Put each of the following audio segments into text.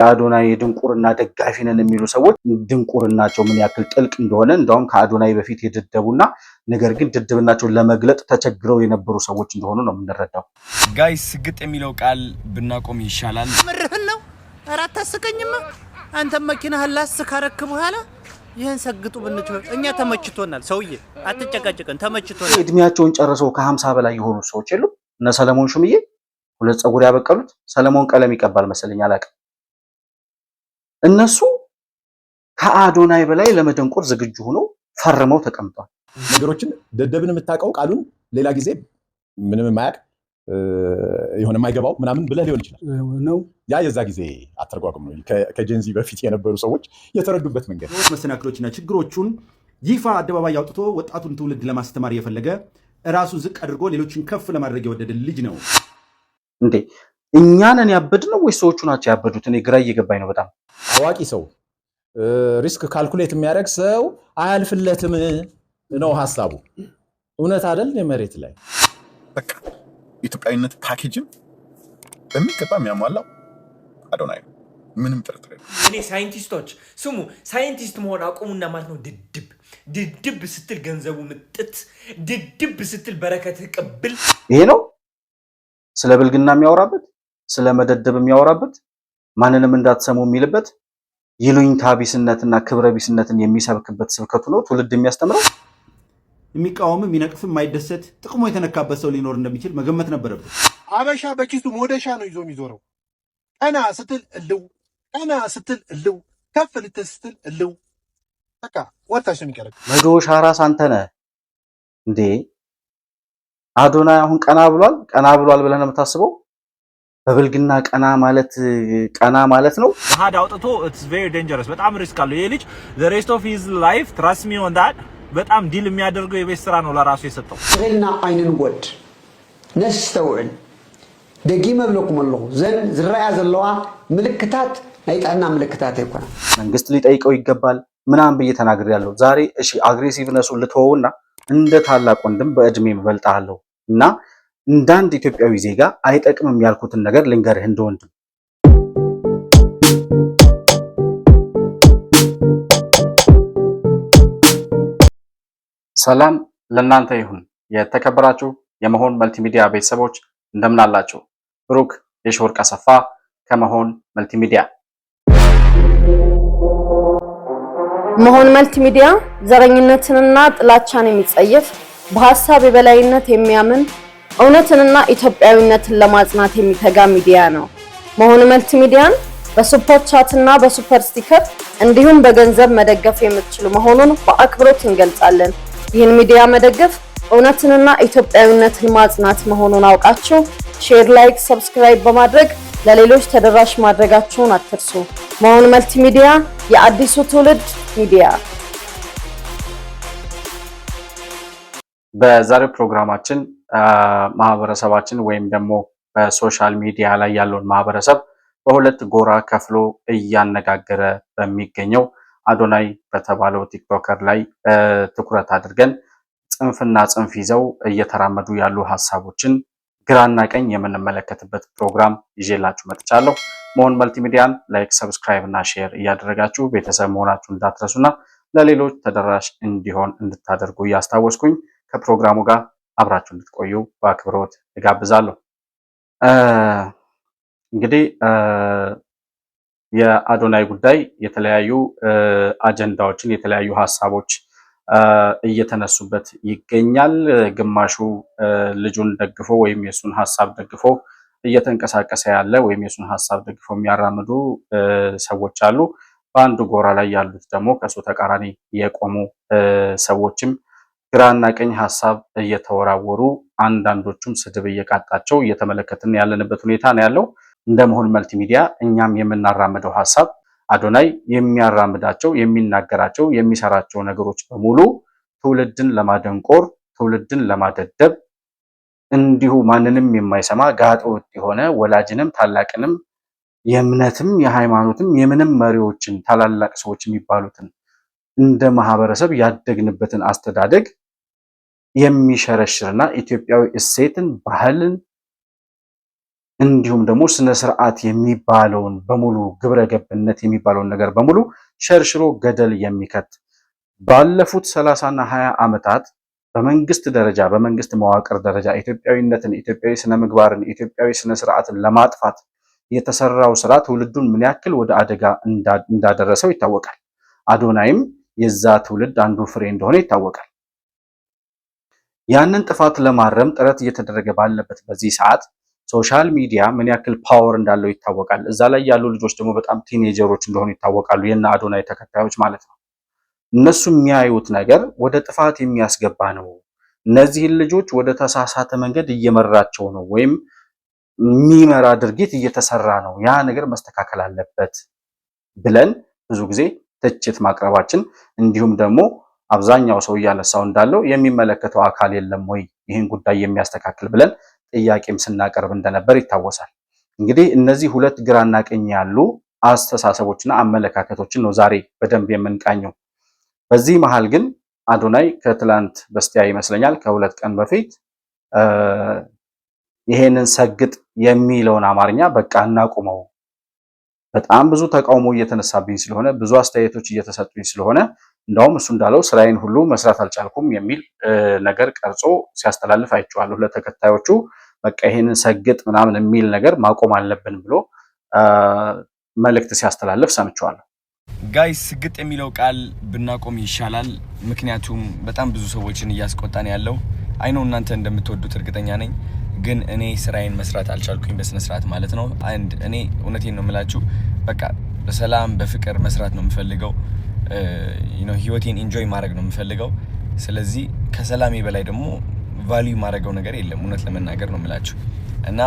አዶናይ ድንቁርና ደጋፊ ነን የሚሉ ሰዎች ድንቁርናቸው ምን ያክል ጥልቅ እንደሆነ እንደውም ከአዶናይ በፊት የደደቡና ነገር ግን ድድብናቸውን ለመግለጥ ተቸግረው የነበሩ ሰዎች እንደሆኑ ነው የምንረዳው። ጋይስ ስግጥ የሚለው ቃል ብናቆም ይሻላል። ምርህን ነው አራት አስቀኝማ አንተ መኪናህን ላስካረክ በኋላ ይሄን ሰግጡ ብንችል እኛ ተመችቶናል። ሰውዬ አትጨቃጨቀን፣ ተመችቶናል። እድሜያቸውን ጨርሰው ከ50 በላይ የሆኑ ሰዎች የሉ እነ ሰለሞን ሹምዬ ሁለት ፀጉር ያበቀሉት ሰለሞን ቀለም ይቀባል መሰለኝ አላውቅም። እነሱ ከአዶናይ በላይ ለመደንቆር ዝግጁ ሆነው ፈርመው ተቀምጧል። ነገሮችን ደደብን የምታውቀው ቃሉን ሌላ ጊዜ ምንም የማያውቅ የሆነ የማይገባው ምናምን ብለህ ሊሆን ይችላል ነው። ያ የዛ ጊዜ አተረጓጉም ነው። ከጀንዚ በፊት የነበሩ ሰዎች የተረዱበት መንገድ መሰናክሎችና ችግሮቹን ይፋ አደባባይ አውጥቶ ወጣቱን ትውልድ ለማስተማር የፈለገ ራሱን ዝቅ አድርጎ ሌሎችን ከፍ ለማድረግ የወደደ ልጅ ነው። እንዴ እኛንን ያበድነው ወይስ ሰዎቹ ናቸው ያበዱት? እኔ ግራ እየገባኝ ነው በጣም። አዋቂ ሰው ሪስክ ካልኩሌት የሚያደርግ ሰው አያልፍለትም ነው ሐሳቡ። እውነት አይደል? የመሬት ላይ በቃ ኢትዮጵያዊነት ፓኬጅን በሚገባ የሚያሟላው አዶናይ ነው። ምንም ጥርጥር የለም። እኔ ሳይንቲስቶች ስሙ፣ ሳይንቲስት መሆን አቁሙና ማለት ነው ድድብ ስትል ገንዘቡ ምጥት፣ ድድብ ስትል በረከት ቅብል። ይሄ ነው ስለ ብልግና የሚያወራበት፣ ስለ መደደብ የሚያወራበት፣ ማንንም እንዳትሰሙ የሚልበት፣ ይሉኝታ ቢስነትና ክብረ ቢስነትን የሚሰብክበት ስብከቱ ነው ትውልድ የሚያስተምረው። የሚቃወም የሚነቅፍ የማይደሰት ጥቅሙ የተነካበት ሰው ሊኖር እንደሚችል መገመት ነበረበት። አበሻ በኪሱ ሞደሻ ነው ይዞ የሚዞረው። ቀና ስትል እልው፣ ቀና ስትል እልው፣ ከፍ ልትል ስትል እልው። በቃ ወጣሽ የሚቀርብ መዶሻ ራስ አንተ ነህ እንዴ? አዶናይ አሁን ቀና ብሏል ብለህ ነው የምታስበው? በብልግና ቀና ማለት ነው። ሀድ አውጥቶ it's very dangerous በጣም ሪስክ አለው ይሄ ልጅ። the rest of his life trust me on that በጣም ዲል የሚያደርገው የቤት ስራ ነው ለራሱ የሰጠው። ስሬልና አይንን ወድ ነስተውዕል ደጊ መብለኩም አለሁ ዘን ዝራያ ዘለዋ ምልክታት አይጣና ምልክታት አይኮና መንግስት ሊጠይቀው ይገባል ምናምን ብዬ ተናግሬያለሁ። ዛሬ እሺ አግሬሲቭነሱን ልተወውና እንደ ታላቅ ወንድም በእድሜ እበልጣለሁ እና እንዳንድ ኢትዮጵያዊ ዜጋ አይጠቅምም ያልኩትን ነገር ልንገርህ እንደወንድም። ሰላም ለእናንተ ይሁን። የተከበራችሁ የመሆን መልቲሚዲያ ቤተሰቦች እንደምን አላችሁ? ብሩክ የሺወርቅ አሰፋ ከመሆን መልቲሚዲያ። መሆን መልቲሚዲያ ዘረኝነትንና ጥላቻን የሚጸየፍ በሐሳብ የበላይነት የሚያምን እውነትንና ኢትዮጵያዊነትን ለማጽናት የሚተጋ ሚዲያ ነው። መሆን መልቲሚዲያን በሱፐር ቻት እና በሱፐር ስቲከር እንዲሁም በገንዘብ መደገፍ የምትችሉ መሆኑን በአክብሮት እንገልጻለን። ይህን ሚዲያ መደገፍ እውነትንና ኢትዮጵያዊነትን ማጽናት መሆኑን አውቃችሁ ሼር፣ ላይክ፣ ሰብስክራይብ በማድረግ ለሌሎች ተደራሽ ማድረጋችሁን አትርሱ። መሆን መልቲሚዲያ የአዲሱ ትውልድ ሚዲያ። በዛሬው ፕሮግራማችን ማህበረሰባችን ወይም ደግሞ በሶሻል ሚዲያ ላይ ያለውን ማህበረሰብ በሁለት ጎራ ከፍሎ እያነጋገረ በሚገኘው አዶናይ በተባለው ቲክቶከር ላይ ትኩረት አድርገን ጽንፍና ጽንፍ ይዘው እየተራመዱ ያሉ ሐሳቦችን ግራና ቀኝ የምንመለከትበት ፕሮግራም ይዤላችሁ መጥቻለሁ። መሆን መልቲሚዲያን ላይክ፣ ሰብስክራይብ እና ሼር እያደረጋችሁ ቤተሰብ መሆናችሁን እንዳትረሱና ለሌሎች ተደራሽ እንዲሆን እንድታደርጉ እያስታወስኩኝ ከፕሮግራሙ ጋር አብራችሁ እንድትቆዩ በአክብሮት እጋብዛለሁ። እንግዲህ የአዶናይ ጉዳይ የተለያዩ አጀንዳዎችን የተለያዩ ሐሳቦች እየተነሱበት ይገኛል። ግማሹ ልጁን ደግፎ ወይም የሱን ሐሳብ ደግፎ እየተንቀሳቀሰ ያለ ወይም የሱን ሐሳብ ደግፎ የሚያራምዱ ሰዎች አሉ። በአንዱ ጎራ ላይ ያሉት ደግሞ ከሱ ተቃራኒ የቆሙ ሰዎችም ግራና ቀኝ ሐሳብ እየተወራወሩ አንዳንዶቹም ስድብ እየቃጣቸው እየተመለከትን ያለንበት ሁኔታ ነው ያለው። እንደ መሆን መልቲሚዲያ እኛም የምናራምደው ሐሳብ አዶናይ የሚያራምዳቸው የሚናገራቸው የሚሰራቸው ነገሮች በሙሉ ትውልድን ለማደንቆር ትውልድን ለማደደብ እንዲሁ ማንንም የማይሰማ ጋጠ ወጥ የሆነ ወላጅንም ታላቅንም የእምነትም የሃይማኖትም የምንም መሪዎችን ታላላቅ ሰዎች የሚባሉትን እንደ ማህበረሰብ ያደግንበትን አስተዳደግ የሚሸረሽርና ኢትዮጵያዊ እሴትን ባህልን እንዲሁም ደግሞ ስነ ስርዓት የሚባለውን በሙሉ ግብረ ገብነት የሚባለውን ነገር በሙሉ ሸርሽሮ ገደል የሚከት ባለፉት 30 እና 20 ዓመታት በመንግስት ደረጃ በመንግስት መዋቅር ደረጃ ኢትዮጵያዊነትን፣ ኢትዮጵያዊ ስነ ምግባርን፣ ኢትዮጵያዊ ስነ ስርዓትን ለማጥፋት የተሰራው ስራ ትውልዱን ምን ያክል ወደ አደጋ እንዳደረሰው ይታወቃል። አዶናይም የዛ ትውልድ አንዱ ፍሬ እንደሆነ ይታወቃል። ያንን ጥፋት ለማረም ጥረት እየተደረገ ባለበት በዚህ ሰዓት ሶሻል ሚዲያ ምን ያክል ፓወር እንዳለው ይታወቃል። እዛ ላይ ያሉ ልጆች ደግሞ በጣም ቲኔጀሮች እንደሆኑ ይታወቃሉ። የነ አዶናይ ተከታዮች ማለት ነው። እነሱ የሚያዩት ነገር ወደ ጥፋት የሚያስገባ ነው። እነዚህን ልጆች ወደ ተሳሳተ መንገድ እየመራቸው ነው፣ ወይም የሚመራ ድርጊት እየተሰራ ነው። ያ ነገር መስተካከል አለበት ብለን ብዙ ጊዜ ትችት ማቅረባችን እንዲሁም ደግሞ አብዛኛው ሰው እያነሳው እንዳለው የሚመለከተው አካል የለም ወይ ይህን ጉዳይ የሚያስተካክል ብለን ጥያቄም ስናቀርብ እንደነበር ይታወሳል። እንግዲህ እነዚህ ሁለት ግራና ቀኝ ያሉ አስተሳሰቦችና አመለካከቶችን ነው ዛሬ በደንብ የምንቃኘው። በዚህ መሃል ግን አዶናይ ከትላንት በስቲያ ይመስለኛል ከሁለት ቀን በፊት ይሄንን ሰግጥ የሚለውን አማርኛ በቃ እናቁመው፣ በጣም ብዙ ተቃውሞ እየተነሳብኝ ስለሆነ ብዙ አስተያየቶች እየተሰጡኝ ስለሆነ እንደውም እሱ እንዳለው ስራዬን ሁሉ መስራት አልቻልኩም የሚል ነገር ቀርጾ ሲያስተላልፍ አይቼዋለሁ ለተከታዮቹ። በቃ ይሄንን ሰግጥ ምናምን የሚል ነገር ማቆም አለብን ብሎ መልእክት ሲያስተላልፍ ሰምቼዋለሁ። ጋይስ ስግጥ የሚለው ቃል ብናቆም ይሻላል። ምክንያቱም በጣም ብዙ ሰዎችን እያስቆጣን ያለው አይነው። እናንተ እንደምትወዱት እርግጠኛ ነኝ። ግን እኔ ስራዬን መስራት አልቻልኩኝ በስነ ስርዓት ማለት ነው። አንድ እኔ እውነቴን ነው የምላችሁ፣ በቃ በሰላም በፍቅር መስራት ነው የምፈልገው። ህይወቴን ኢንጆይ ማድረግ ነው የምፈልገው። ስለዚህ ከሰላሜ በላይ ደግሞ ቫልዩ ማድረገው ነገር የለም። እውነት ለመናገር ነው የምላችሁ እና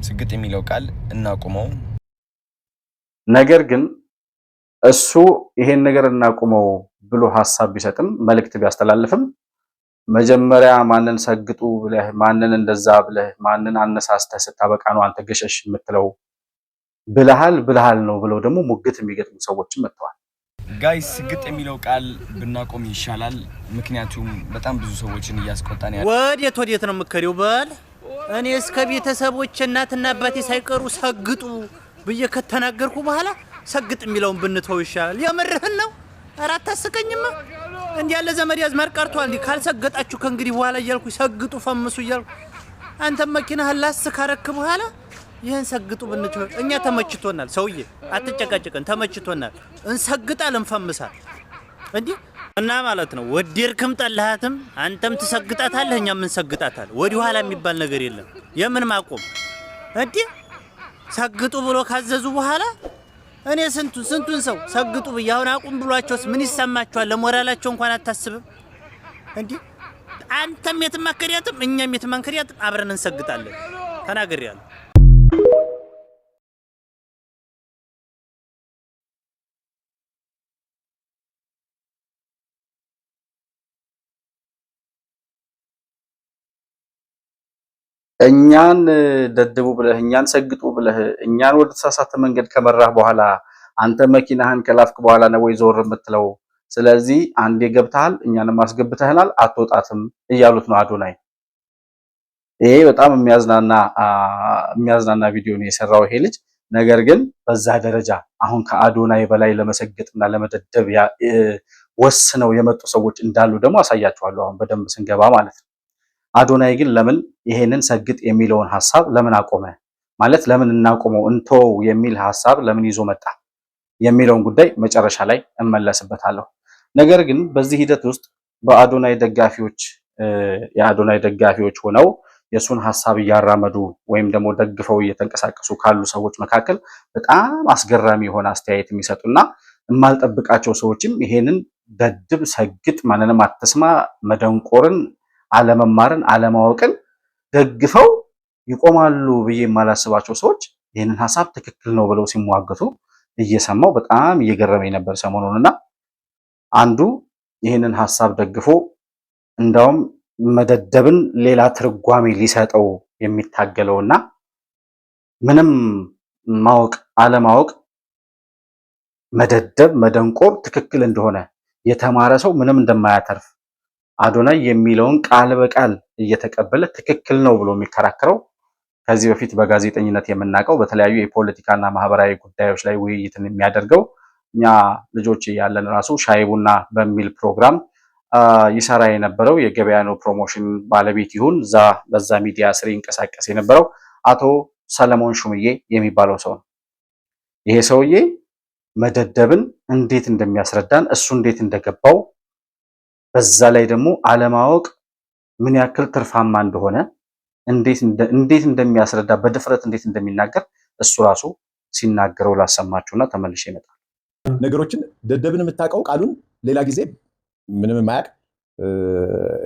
ስግጥ የሚለው ቃል እናቁመው። ነገር ግን እሱ ይሄን ነገር እናቁመው ብሎ ሐሳብ ቢሰጥም መልእክት ቢያስተላልፍም መጀመሪያ ማንን ሰግጡ ብለህ ማንን እንደዛ ብለህ ማንን አነሳስተህ ስታበቃ ነው አንተ ገሸሽ የምትለው ብልሃል ነው ብለው ደግሞ ሙግት የሚገጥሙ ሰዎችም መጥተዋል። ጋይስ ስግጥ የሚለው ቃል ብናቆም ይሻላል። ምክንያቱም በጣም ብዙ ሰዎችን እያስቆጣን ያለው ወዴት ነው የምከሪው? በል እኔ እስከ ቤተሰቦች እናትና አባቴ ሳይቀሩ ሰግጡ ብዬ ከተናገርኩ በኋላ ሰግጥ የሚለውን ብንተው ይሻላል። የምርህን ነው? ኧረ አታስቀኝማ። እንዲህ ያለ ዘመድ ያዝማድ ቀርቷል። እንዲህ ካልሰገጣችሁ ከእንግዲህ በኋላ እያልኩ ሰግጡ ፈምሱ እያልኩ አንተም መኪናህን ላስ ካረክ በኋላ ይህን ሰግጡ ብንተው እኛ ተመችቶናል። ሰውዬ አትጨቃጭቀን፣ ተመችቶናል። እንሰግጣል፣ እንፈምሳል እንዲህ እና ማለት ነው። ወዴርክም ጠላሃትም አንተም ትሰግጣታለህ፣ እኛም እንሰግጣታለን። ወዲህ ኋላ የሚባል ነገር የለም። የምን ማቆም እንዲህ ሰግጡ ብሎ ካዘዙ በኋላ እኔ ስንቱን ሰው ሰግጡ ብዬ አሁን አቁም ብሏቸውስ ምን ይሰማቸዋል? ለሞራላቸው እንኳን አታስብም እንዲህ። አንተም የትማከሪያትም እኛም የትማከሪያትም አብረን እንሰግጣለን። ተናግሬያለሁ። እኛን ደድቡ ብለህ እኛን ሰግጡ ብለህ እኛን ወደ ተሳሳተ መንገድ ከመራህ በኋላ አንተ መኪናህን ከላፍክ በኋላ ነው ወይ ዞር የምትለው? ስለዚህ አንዴ ገብተሃል፣ እኛንም አስገብተህናል፣ አትወጣትም እያሉት ነው አዶናይ። ይሄ በጣም የሚያዝናና ቪዲዮ ነው የሰራው ይሄ ልጅ። ነገር ግን በዛ ደረጃ አሁን ከአዶናይ በላይ ለመሰገጥና ለመደደብ ወስነው የመጡ ሰዎች እንዳሉ ደግሞ አሳያችኋለሁ አሁን በደንብ ስንገባ ማለት ነው። አዶናይ ግን ለምን ይሄንን ሰግጥ የሚለውን ሐሳብ ለምን አቆመ? ማለት ለምን እናቆመው እንተው የሚል ሐሳብ ለምን ይዞ መጣ የሚለውን ጉዳይ መጨረሻ ላይ እመለስበታለሁ። ነገር ግን በዚህ ሂደት ውስጥ የአዶናይ ደጋፊዎች ሆነው የሱን ሐሳብ እያራመዱ ወይም ደግሞ ደግፈው እየተንቀሳቀሱ ካሉ ሰዎች መካከል በጣም አስገራሚ የሆነ አስተያየት የሚሰጡና የማልጠብቃቸው ሰዎችም ይሄንን ደድብ፣ ሰግጥ፣ ማንንም አትስማ፣ መደንቆርን፣ አለመማርን፣ አለማወቅን ደግፈው ይቆማሉ ብዬ የማላስባቸው ሰዎች ይህንን ሐሳብ ትክክል ነው ብለው ሲሟገቱ እየሰማው በጣም እየገረመኝ ነበር ሰሞኑንና አንዱ ይህንን ሐሳብ ደግፎ እንዳውም መደደብን ሌላ ትርጓሜ ሊሰጠው የሚታገለውና ምንም ማወቅ አለማወቅ መደደብ መደንቆር ትክክል እንደሆነ የተማረ ሰው ምንም እንደማያተርፍ አዶናይ የሚለውን ቃል በቃል እየተቀበለ ትክክል ነው ብሎ የሚከራከረው ከዚህ በፊት በጋዜጠኝነት የምናውቀው በተለያዩ የፖለቲካና ማህበራዊ ጉዳዮች ላይ ውይይትን የሚያደርገው እኛ ልጆች ያለን ራሱ ሻይ ቡና በሚል ፕሮግራም ይሰራ የነበረው የገበያነው ፕሮሞሽን ባለቤት ይሁን በዛ ሚዲያ ስር ይንቀሳቀስ የነበረው አቶ ሰለሞን ሹምዬ የሚባለው ሰው ነው። ይሄ ሰውዬ መደደብን እንዴት እንደሚያስረዳን እሱ እንዴት እንደገባው በዛ ላይ ደግሞ አለማወቅ ምን ያክል ትርፋማ እንደሆነ እንዴት እንደሚያስረዳ በድፍረት እንዴት እንደሚናገር እሱ ራሱ ሲናገረው ላሰማችሁና ተመልሼ እመጣለሁ። ነገሮችን ደደብን የምታውቀው ቃሉን ሌላ ጊዜ ምንም የማያውቅ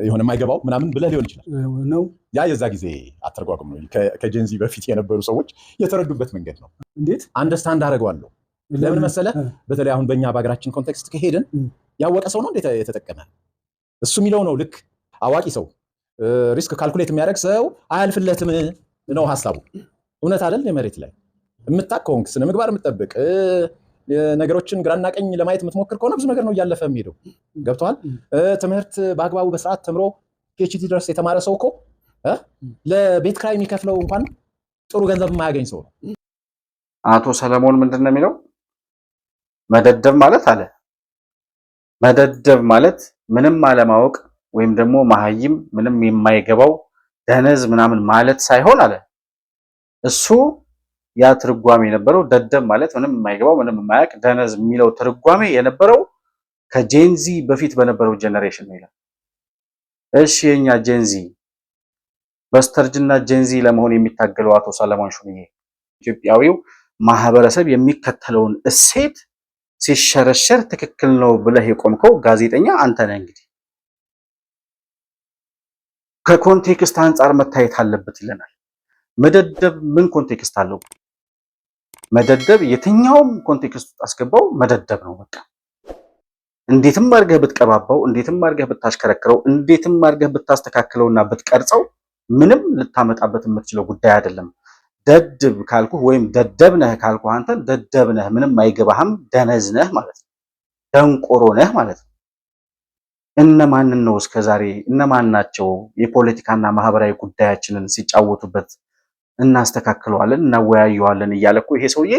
የሆነ የማይገባው ምናምን ብለህ ሊሆን ይችላል ነው። ያ የዛ ጊዜ አተረጓጉም ነው። ከጀንዚ በፊት የነበሩ ሰዎች የተረዱበት መንገድ ነው። እንዴት አንደርስታንድ አደርገዋለሁ። ለምን መሰለህ? በተለይ አሁን በእኛ በሀገራችን ኮንቴክስት ከሄድን ያወቀ ሰው ነው እንዴት የተጠቀመ እሱ የሚለው ነው። ልክ አዋቂ ሰው ሪስክ ካልኩሌት የሚያደርግ ሰው አያልፍለትም ነው ሀሳቡ። እውነት አይደል? የመሬት ላይ የምታውቅ ከሆንክ ስነ ምግባር የምትጠብቅ ነገሮችን ግራና ቀኝ ለማየት የምትሞክር ከሆነ ብዙ ነገር ነው እያለፈ የሚሄደው። ገብቶሃል? ትምህርት በአግባቡ በስርዓት ተምሮ ፒኤችዲ ድረስ የተማረ ሰው እኮ ለቤት ክራይ የሚከፍለው እንኳን ጥሩ ገንዘብ የማያገኝ ሰው ነው። አቶ ሰለሞን ምንድን ነው የሚለው? መደደብ ማለት አለ መደደብ ማለት ምንም አለማወቅ ወይም ደግሞ መሀይም ምንም የማይገባው ደነዝ ምናምን ማለት ሳይሆን አለ እሱ ያ ትርጓሜ የነበረው ደደብ ማለት ምንም የማይገባው ምንም የማያውቅ ደነዝ የሚለው ትርጓሜ የነበረው ከጄንዚ በፊት በነበረው ጄነሬሽን ነው ይላል። እሺ የኛ ጄንዚ በስተርጅና ጄንዚ ለመሆን የሚታገለው አቶ ሰለሞን ሹምዬ ኢትዮጵያዊው ማህበረሰብ የሚከተለውን እሴት ሲሸረሸር ትክክል ነው ብለህ የቆምከው ጋዜጠኛ አንተ ነህ። እንግዲህ ከኮንቴክስት አንጻር መታየት አለበት ይለናል። መደደብ ምን ኮንቴክስት አለው? መደደብ የትኛውም ኮንቴክስት ውስጥ አስገባው መደደብ ነው። በቃ እንዴትም አድርገህ ብትቀባባው፣ እንዴትም አድርገህ ብታሽከረክረው፣ እንዴትም አድርገህ ብታስተካክለውና ብትቀርጸው ምንም ልታመጣበት የምትችለው ጉዳይ አይደለም። ደድብ ካልኩ ወይም ደደብ ነህ ካልኩ አንተ ደደብ ነህ፣ ምንም አይገባህም፣ ደነዝ ነህ ማለት ነው። ደንቆሮ ነህ ማለት ነው። እነማንን ነው እስከዛሬ እነማን ናቸው የፖለቲካና ማህበራዊ ጉዳያችንን ሲጫወቱበት እናስተካክለዋለን እናወያየዋለን እያለ እኮ ይሄ ሰውዬ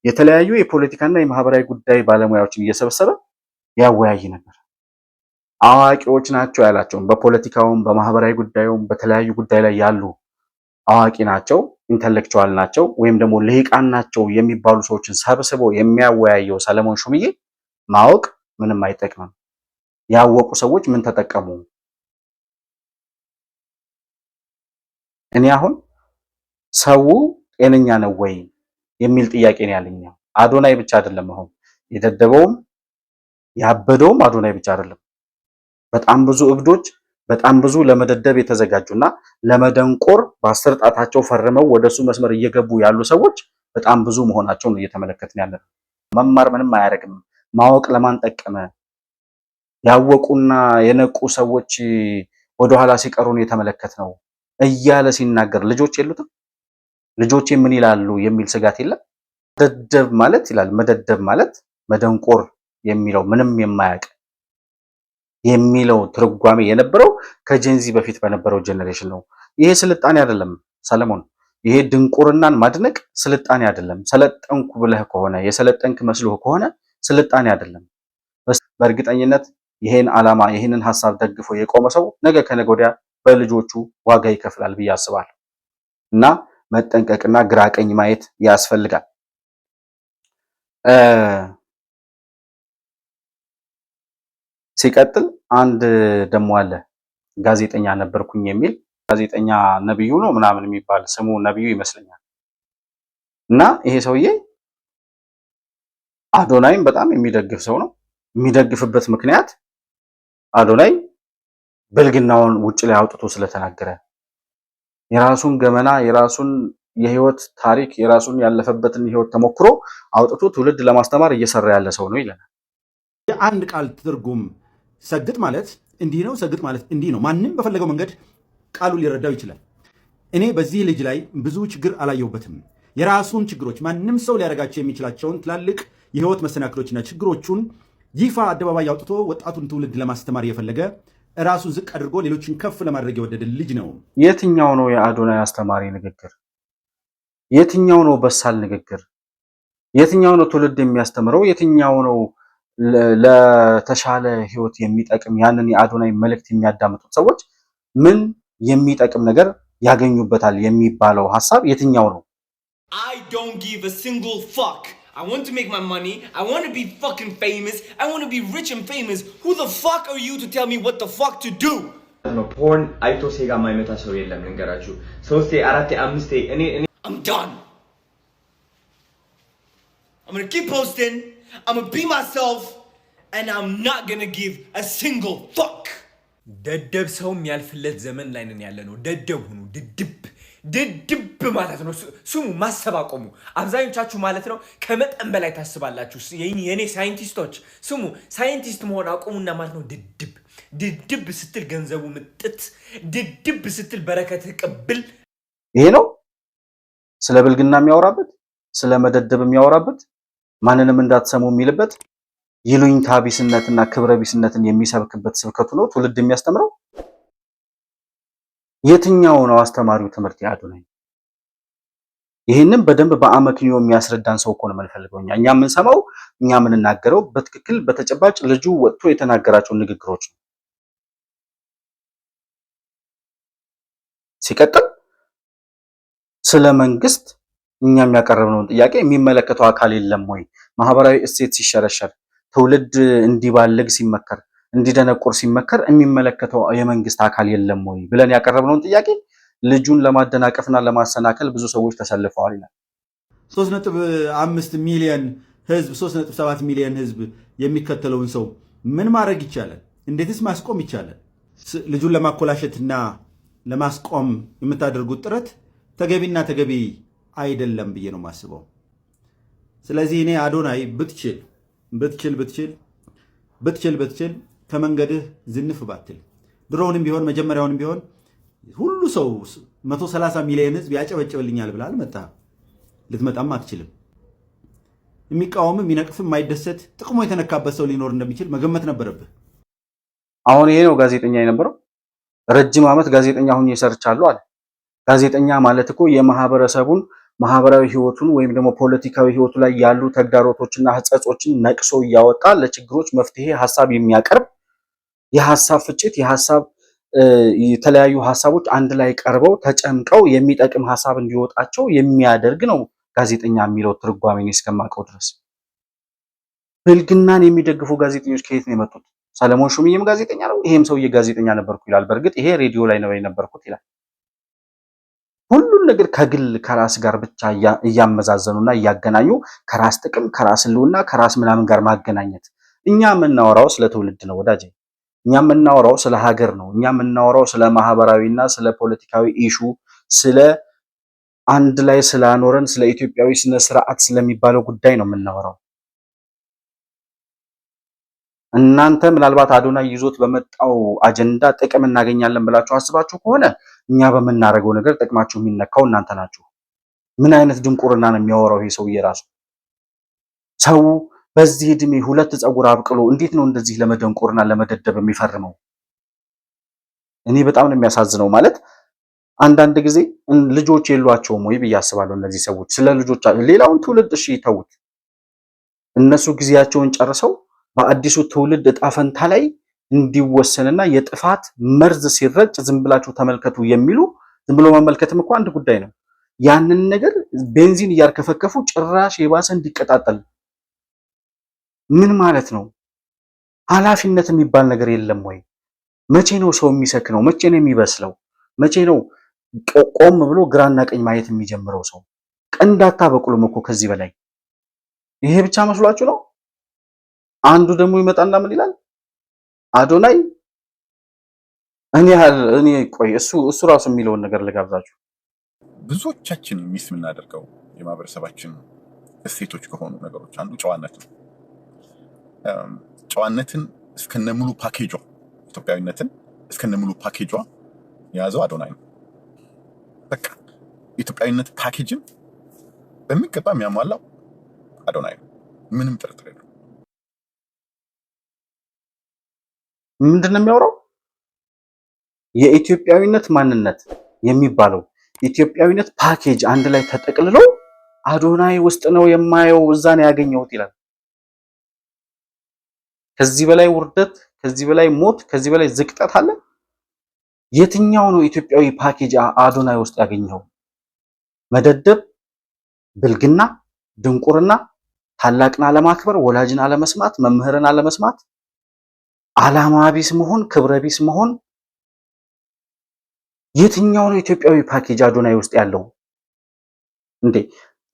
የተለያዩ የፖለቲካና የማህበራዊ ጉዳይ ባለሙያዎችን እየሰበሰበ ያወያይ ነበር። አዋቂዎች ናቸው ያላቸውም በፖለቲካውም በማህበራዊ ጉዳዩም በተለያዩ ጉዳይ ላይ ያሉ አዋቂ ናቸው፣ ኢንተሌክቹዋል ናቸው ወይም ደግሞ ልሂቃን ናቸው የሚባሉ ሰዎችን ሰብስቦ የሚያወያየው ሰለሞን ሹምዬ ማወቅ ምንም አይጠቅምም። ያወቁ ሰዎች ምን ተጠቀሙ? እኔ አሁን ሰው ጤነኛ ነው ወይ የሚል ጥያቄ ነው ያለኝ። አዶናይ ብቻ አይደለም አሁን የደደበውም ያበደውም አዶናይ ብቻ አይደለም። በጣም ብዙ እብዶች በጣም ብዙ ለመደደብ የተዘጋጁና ለመደንቆር በአስር ጣታቸው ፈርመው ወደሱ መስመር እየገቡ ያሉ ሰዎች በጣም ብዙ መሆናቸውን ነው እየተመለከትን ያለን። መማር ምንም አያደርግም። ማወቅ ለማን ጠቀመ? ያወቁና የነቁ ሰዎች ወደኋላ ሲቀሩን የተመለከት ነው እያለ ሲናገር ልጆች የሉትም? ልጆቼ ምን ይላሉ የሚል ስጋት የለም? መደደብ ማለት ይላል መደደብ ማለት መደንቆር የሚለው ምንም የማያውቅ የሚለው ትርጓሜ የነበረው ከጄንዚ በፊት በነበረው ጄነሬሽን ነው። ይሄ ስልጣኔ አይደለም ሰለሞን። ይሄ ድንቁርናን ማድነቅ ስልጣኔ አይደለም። ሰለጠንኩ ብለህ ከሆነ የሰለጠንክ መስሎህ ከሆነ ስልጣኔ አይደለም። በእርግጠኝነት ይሄን ዓላማ ይሄንን ሐሳብ ደግፎ የቆመ ሰው ነገ ከነገ ወዲያ በልጆቹ ዋጋ ይከፍላል ብዬ አስባለሁ። እና መጠንቀቅና ግራ ቀኝ ማየት ያስፈልጋል። ሲቀጥል አንድ ደሞ አለ ጋዜጠኛ ነበርኩኝ የሚል ጋዜጠኛ ነብዩ ነው ምናምን የሚባል ስሙ ነብዩ ይመስለኛል። እና ይሄ ሰውዬ አዶናይም በጣም የሚደግፍ ሰው ነው። የሚደግፍበት ምክንያት አዶናይ ብልግናውን ውጭ ላይ አውጥቶ ስለተናገረ የራሱን ገመና የራሱን የህይወት ታሪክ የራሱን ያለፈበትን ህይወት ተሞክሮ አውጥቶ ትውልድ ለማስተማር እየሰራ ያለ ሰው ነው ይለናል። የአንድ ቃል ትርጉም ሰግጥ ማለት እንዲህ ነው፣ ሰግጥ ማለት እንዲህ ነው። ማንም በፈለገው መንገድ ቃሉን ሊረዳው ይችላል። እኔ በዚህ ልጅ ላይ ብዙ ችግር አላየሁበትም። የራሱን ችግሮች ማንም ሰው ሊያደርጋቸው የሚችላቸውን ትላልቅ የህይወት መሰናክሎችና ችግሮቹን ይፋ አደባባይ አውጥቶ ወጣቱን ትውልድ ለማስተማር የፈለገ ራሱን ዝቅ አድርጎ ሌሎችን ከፍ ለማድረግ የወደደ ልጅ ነው። የትኛው ነው የአዶናይ አስተማሪ ንግግር? የትኛው ነው በሳል ንግግር? የትኛው ነው ትውልድ የሚያስተምረው? የትኛው ነው ለተሻለ ህይወት የሚጠቅም? ያንን የአዶናይ መልእክት የሚያዳምጡት ሰዎች ምን የሚጠቅም ነገር ያገኙበታል የሚባለው ሐሳብ የትኛው ነው? I don't give a single fuck. I want to make my money. I want to be fucking famous. I want to be rich and famous. Who the fuck are you to tell me what the fuck to do? ነው ፖርን አይቶ ሴጋ ማይመታ ሰው የለም ልንገራችሁ 3 4 5 I'm done. I'm going to keep posting. I'm going to be myself and I'm not going to give a single fuck. ደደብ ሰው የሚያልፍለት ዘመን ላይ ነን ያለነው። ደደብ ሁኑ። ድድብ ማለት ነው። ስሙ ማሰብ አቆሙ። አብዛኞቻችሁ ማለት ነው ከመጠን በላይ ታስባላችሁ። የኔ ሳይንቲስቶች ስሙ፣ ሳይንቲስት መሆን አቆሙና ማለት ነው ድድብ ስትል ገንዘቡ ምጥት፣ ድድብ ስትል በረከትህ ቅብል። ይሄ ነው ስለ ብልግና የሚያወራበት፣ ስለ መደደብ የሚያወራበት፣ ማንንም እንዳትሰሙ የሚልበት፣ ይሉኝታ ቢስነትና ክብረ ቢስነትን የሚሰብክበት ስብከቱ ነው ትውልድ የሚያስተምረው። የትኛው ነው አስተማሪው ትምህርት የአዶናይ? ይህንን በደንብ በአመክንዮ የሚያስረዳን ሰው እኮ ነው የምንፈልገው። እኛ የምንሰማው እኛ የምንናገረው በትክክል በተጨባጭ ልጁ ወጥቶ የተናገራቸው ንግግሮች ነው። ሲቀጥል ስለ መንግስት እኛ የሚያቀርብነውን ጥያቄ የሚመለከተው አካል የለም ወይ? ማህበራዊ እሴት ሲሸረሸር፣ ትውልድ እንዲባልግ ሲመከር፣ እንዲደነቁር ሲመከር የሚመለከተው የመንግስት አካል የለም ወይ ብለን ያቀረብነውን ጥያቄ ልጁን ለማደናቀፍና ለማሰናከል ብዙ ሰዎች ተሰልፈዋል ይላል። 3.5 ሚሊዮን ህዝብ 3.7 ሚሊዮን ህዝብ የሚከተለውን ሰው ምን ማድረግ ይቻላል? እንዴትስ ማስቆም ይቻላል? ልጁን ለማኮላሸትና ለማስቆም የምታደርጉት ጥረት ተገቢና ተገቢ አይደለም ብዬ ነው የማስበው። ስለዚህ እኔ አዶናይ ብትችል ከመንገድህ ዝንፍ ባትል፣ ድሮውንም ቢሆን መጀመሪያውንም ቢሆን ሁሉ ሰው 130 ሚሊዮን ህዝብ ያጨበጭብልኛል ብላ አልመጣህም፣ ልትመጣም አትችልም። የሚቃወም የሚነቅፍ የማይደሰት ጥቅሙ የተነካበት ሰው ሊኖር እንደሚችል መገመት ነበረብህ። አሁን ይሄ ነው ጋዜጠኛ የነበረው። ረጅም ዓመት ጋዜጠኛ ሁኜ ሰርቻለሁ አለ። ጋዜጠኛ ማለት እኮ የማህበረሰቡን ማህበራዊ ህይወቱን ወይም ደግሞ ፖለቲካዊ ህይወቱ ላይ ያሉ ተግዳሮቶችና ህጸጾችን ነቅሶ እያወጣ ለችግሮች መፍትሄ ሐሳብ የሚያቀርብ የሐሳብ ፍጭት የተለያዩ ሐሳቦች አንድ ላይ ቀርበው ተጨምቀው የሚጠቅም ሐሳብ እንዲወጣቸው የሚያደርግ ነው ጋዜጠኛ የሚለው ትርጓሜን እስከማውቀው ድረስ። ብልግናን የሚደግፉ ጋዜጠኞች ከየት ነው የመጡት? ሰለሞን ሹምዬም ጋዜጠኛ ነው፣ ይሄም ሰውዬ ጋዜጠኛ ነበርኩ ይላል። በእርግጥ ይሄ ሬዲዮ ላይ ነው የነበርኩት ይላል። ሁሉን ነገር ከግል ከራስ ጋር ብቻ እያመዛዘኑና እያገናኙ ከራስ ጥቅም ከራስ ህልውና ከራስ ምናምን ጋር ማገናኘት። እኛ የምናወራው ስለ ትውልድ ነው ወዳጄ። እኛ የምናወራው ስለ ሀገር ነው። እኛ የምናወራው ስለ ማህበራዊና ስለ ፖለቲካዊ ኢሹ፣ ስለ አንድ ላይ ስላኖረን ስለ ኢትዮጵያዊ ስነ ስርዓት ስለሚባለው ጉዳይ ነው የምናወራው። እናንተ ምናልባት አዶናይ ይዞት በመጣው አጀንዳ ጥቅም እናገኛለን ብላችሁ አስባችሁ ከሆነ እኛ በምናደርገው ነገር ጥቅማችሁ የሚነካው እናንተ ናችሁ። ምን አይነት ድንቁርና ነው የሚያወራው ይሄ ሰውዬ ራሱ? ሰው በዚህ እድሜ 2 ፀጉር አብቅሎ እንዴት ነው እንደዚህ ለመደንቁርና ለመደደብ የሚፈርመው? እኔ በጣም ነው የሚያሳዝነው። ማለት አንዳንድ ጊዜ ልጆች የሏቸውም ወይ ብዬ አስባለሁ። እነዚህ ሰዎች ስለ ልጆች ሌላውን ትውልድ እሺ ይተውት፣ እነሱ ጊዜያቸውን ጨርሰው በአዲሱ ትውልድ እጣ ፈንታ ላይ እንዲወሰንና የጥፋት መርዝ ሲረጭ ዝም ብላችሁ ተመልከቱ የሚሉ ዝም ብሎ መመልከትም እኮ አንድ ጉዳይ ነው። ያንን ነገር ቤንዚን እያርከፈከፉ ጭራሽ የባሰ እንዲቀጣጠል ምን ማለት ነው? ኃላፊነት የሚባል ነገር የለም ወይ? መቼ ነው ሰው የሚሰክነው? መቼ ነው የሚበስለው? መቼ ነው ቆም ብሎ ግራና ቀኝ ማየት የሚጀምረው? ሰው ቀንድ አታበቅሉም እኮ ከዚህ በላይ። ይሄ ብቻ መስሏችሁ ነው? አንዱ ደግሞ ይመጣና ምን ይላል? አዶናይ እኔ ቆይ እሱ ራሱ የሚለውን ነገር ልጋብዛችሁ። ብዙዎቻችን ሚስ የምናደርገው የማህበረሰባችን እሴቶች ከሆኑ ነገሮች አንዱ ጨዋነት ነው። ጨዋነትን እስከነሙሉ ፓኬጇ፣ ኢትዮጵያዊነትን እስከነሙሉ ፓኬጇ የያዘው አዶናይ ነው። በቃ ኢትዮጵያዊነት ፓኬጅን በሚገባ የሚያሟላው አዶናይ ነው። ምንም ጥርጥር የለውም። ምንድነው የሚያወራው? የኢትዮጵያዊነት ማንነት የሚባለው ኢትዮጵያዊነት ፓኬጅ አንድ ላይ ተጠቅልሎ አዶናይ ውስጥ ነው የማየው፣ እዛ ነው ያገኘሁት ይላል። ከዚህ በላይ ውርደት፣ ከዚህ በላይ ሞት፣ ከዚህ በላይ ዝቅጠት አለ? የትኛው ነው ኢትዮጵያዊ ፓኬጅ አዶናይ ውስጥ ያገኘው? መደደብ፣ ብልግና፣ ድንቁርና፣ ታላቅን አለማክበር፣ ወላጅን አለመስማት፣ መምህርን አለመስማት፣ ዓላማ ቢስ መሆን፣ ክብረ ቢስ መሆን። የትኛው ነው ኢትዮጵያዊ ፓኬጅ አዶናይ ውስጥ ያለው? እንዴ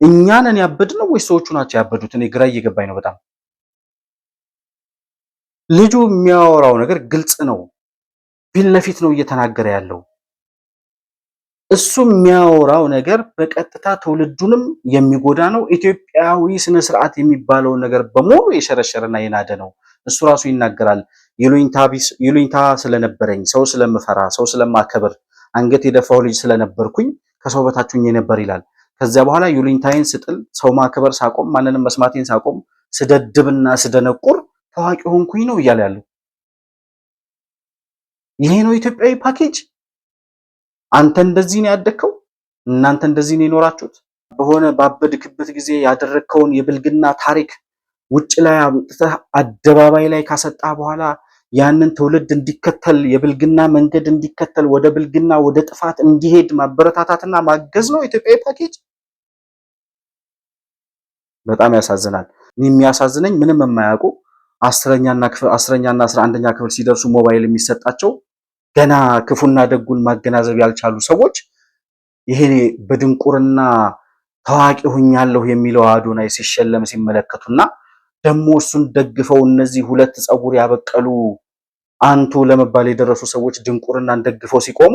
እኛንን ያበድነው ወይስ ሰዎቹ ናቸው ያበዱት? እኔ ግራ እየገባኝ ነው በጣም። ልጁ የሚያወራው ነገር ግልጽ ነው፣ ፊት ለፊት ነው እየተናገረ ያለው። እሱ የሚያወራው ነገር በቀጥታ ትውልዱንም የሚጎዳ ነው። ኢትዮጵያዊ ስነ ስርዓት የሚባለውን ነገር በሙሉ የሸረሸረና የናደ ነው። እሱ ራሱ ይናገራል። ይሉኝታ ስለነበረኝ፣ ሰው ስለምፈራ፣ ሰው ስለማከብር፣ አንገት የደፋው ልጅ ስለነበርኩኝ ከሰው በታችኝ ነበር ይላል። ከዚያ በኋላ ይሉኝታዬን ስጥል፣ ሰው ማክበር ሳቆም፣ ማንንም መስማቴን ሳቆም፣ ስደድብና ስደነቁር ታዋቂ ሆንኩኝ ነው እያለ ያለው። ይሄ ነው ኢትዮጵያዊ ፓኬጅ? አንተ እንደዚህ ነው ያደግከው? እናንተ እንደዚህ ነው የኖራችሁት? በሆነ ባበድክበት ጊዜ ያደረግከውን የብልግና ታሪክ ውጭ ላይ አምጥተህ አደባባይ ላይ ካሰጣ በኋላ ያንን ትውልድ እንዲከተል የብልግና መንገድ እንዲከተል ወደ ብልግና ወደ ጥፋት እንዲሄድ ማበረታታትና ማገዝ ነው ኢትዮጵያዊ ፓኬጅ? በጣም ያሳዝናል። የሚያሳዝነኝ ምንም የማያውቁ 10ኛና 11ኛ ክፍል ሲደርሱ ሞባይል የሚሰጣቸው ገና ክፉና ደጉን ማገናዘብ ያልቻሉ ሰዎች ይሄ በድንቁርና ታዋቂ ሆኛለሁ የሚለው አዶናይ ሲሸለም ሲመለከቱና ደግሞ እሱን ደግፈው እነዚህ ሁለት ፀጉር ያበቀሉ አንቱ ለመባል የደረሱ ሰዎች ድንቁርናን ደግፈው ሲቆሙ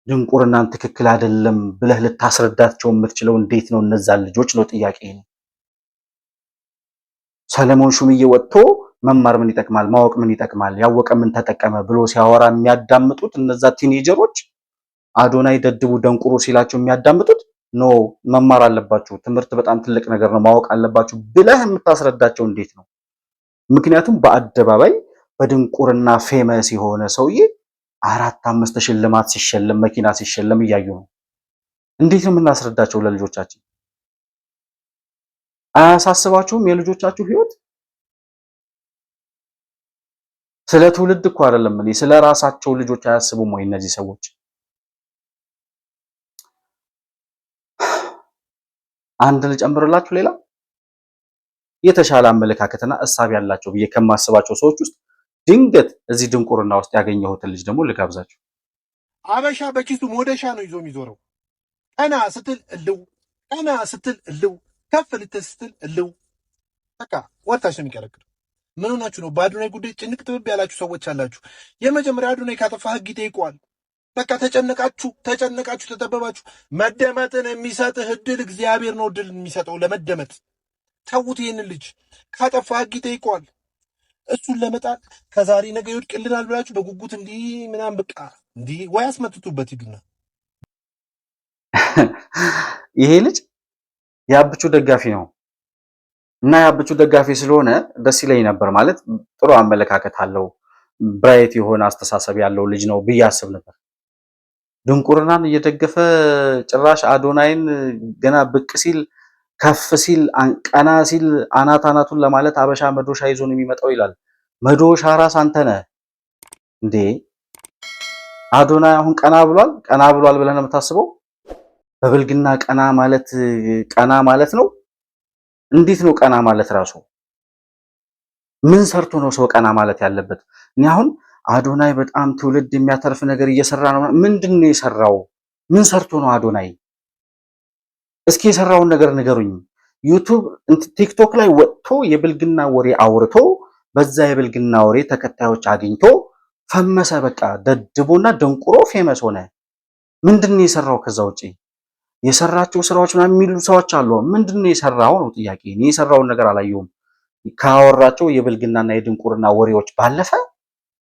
ድንቁርናን ትክክል አይደለም ብለህ ልታስረዳቸው የምትችለው እንዴት ነው? እነዛን ልጆች ነው ጥያቄ ነው። ሰለሞን ሹምዬ ወጥቶ መማር ምን ይጠቅማል፣ ማወቅ ምን ይጠቅማል፣ ያወቀ ምን ተጠቀመ ብሎ ሲያወራ የሚያዳምጡት እነዛ ቲኔጀሮች አዶናይ ደድቡ ደንቁሩ ሲላቸው የሚያዳምጡት ኖ መማር አለባችሁ፣ ትምህርት በጣም ትልቅ ነገር ነው፣ ማወቅ አለባችሁ ብለህ የምታስረዳቸው እንዴት ነው? ምክንያቱም በአደባባይ በድንቁርና ፌመስ የሆነ ሰውዬ 4-5 ሽልማት ሲሸለም መኪና ሲሸለም እያዩ ነው። እንዴት ነው የምናስረዳቸው ለልጆቻችን? አያሳስባችሁም የልጆቻችሁ ህይወት? ስለ ትውልድ እኮ አይደለም እኔ ስለ ራሳቸው ልጆች አያስቡም ወይ እነዚህ ሰዎች? አንድ ልጨምርላችሁ ሌላ የተሻለ አመለካከትና እሳቤ ያላቸው ብዬ ከማስባቸው ሰዎች ውስጥ ድንገት እዚህ ድንቁርና ውስጥ ያገኘሁትን ልጅ ደግሞ ልጋብዛችሁ። አበሻ በኪሱ ሞደሻ ነው ይዞ የሚዞረው። ቀና ስትል እልው፣ ቀና ስትል እልው፣ ከፍ ልትል ስትል እልው። በቃ ወርታች ነው የሚቀረቅር። ምን ሆናችሁ ነው? በአዶናይ ጉዳይ ጭንቅ ጥብብ ያላችሁ ሰዎች አላችሁ። የመጀመሪያ አዶናይ ካጠፋ ህግ ይጠይቀዋል። በቃ ተጨነቃችሁ፣ ተጠበባችሁ። መደመጥን የሚሰጥህ እድል እግዚአብሔር ነው እድል የሚሰጠው ለመደመጥ። ተዉት ይህንን ልጅ። ካጠፋ ህግ ይጠይቀዋል። እሱን ለመጣል ከዛሬ ነገ ይወድቅልናል ብላችሁ በጉጉት እንዲህ ምናምን በቃ እንዲህ ወይ አስመትቱበት ሂዱና። ይሄ ልጅ የአብቹ ደጋፊ ነው እና የአብቹ ደጋፊ ስለሆነ ደስ ይለኝ ነበር። ማለት ጥሩ አመለካከት አለው፣ ብራይት የሆነ አስተሳሰብ ያለው ልጅ ነው ብዬ አስብ ነበር። ድንቁርናን እየደገፈ ጭራሽ አዶናይን ገና ብቅ ሲል ከፍ ሲል ቀና ሲል አናቱን ለማለት አበሻ መዶሻ ይዞ ነው የሚመጣው ይላል። መዶሻ ራስ አንተ ነህ እንዴ? አዶናይ አሁን ቀና ብሏል ብለህ ነው የምታስበው? በብልግና ቀና ማለት ነው? እንዴት ነው ቀና ማለት ራሱ? ምን ሰርቶ ነው ሰው ቀና ማለት ያለበት? እኔ አሁን አዶናይ በጣም ትውልድ የሚያተርፍ ነገር እየሰራ ነው። ምንድን ነው የሰራው? ምን ሰርቶ ነው አዶናይ? እስኪ የሰራውን ነገር ንገሩኝ። ዩቲዩብ ቲክቶክ ላይ ወጥቶ የብልግና ወሬ አውርቶ በዛ የብልግና ወሬ ተከታዮች አግኝቶ ፈመሰ። በቃ ደድቦና ደንቁሮ ፌመስ ሆነ። ምንድን ነው የሰራው? ከዛ ውጪ የሰራቸው ስራዎች ምናምን የሚሉ ሰዎች አሉ። ምንድን ነው የሰራው ነው ጥያቄ። እኔ የሰራውን ነገር አላየሁም። ካወራቸው የብልግናና የድንቁርና ወሬዎች ባለፈ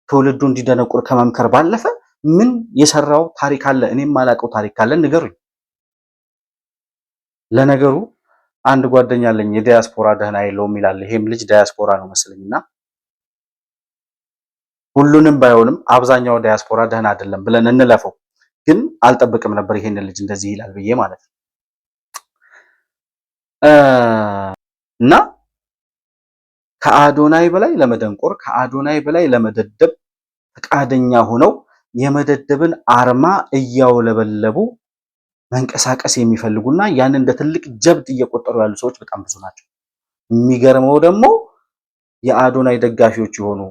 ትውልዱ እንዲደነቁር ከመምከር ባለፈ ምን የሰራው ታሪክ አለ? እኔም ማላውቀው ታሪክ ካለ ንገሩኝ። ለነገሩ አንድ ጓደኛ አለኝ የዲያስፖራ ደህና የለውም ይላል። ይሄም ልጅ ዲያስፖራ ነው መስለኝና ሁሉንም ባይሆንም አብዛኛው ዲያስፖራ ደህና አይደለም ብለን እንለፈው። ግን አልጠብቅም ነበር ይሄንን ልጅ እንደዚህ ይላል ብዬ ማለት ነው። እና ከአዶናይ በላይ ለመደንቆር ከአዶናይ በላይ ለመደደብ ፈቃደኛ ሆነው የመደደብን አርማ እያውለበለቡ መንቀሳቀስ የሚፈልጉና ያንን እንደ ትልቅ ጀብድ እየቆጠሩ ያሉ ሰዎች በጣም ብዙ ናቸው። የሚገርመው ደግሞ የአዶናይ ደጋፊዎች የሆኑ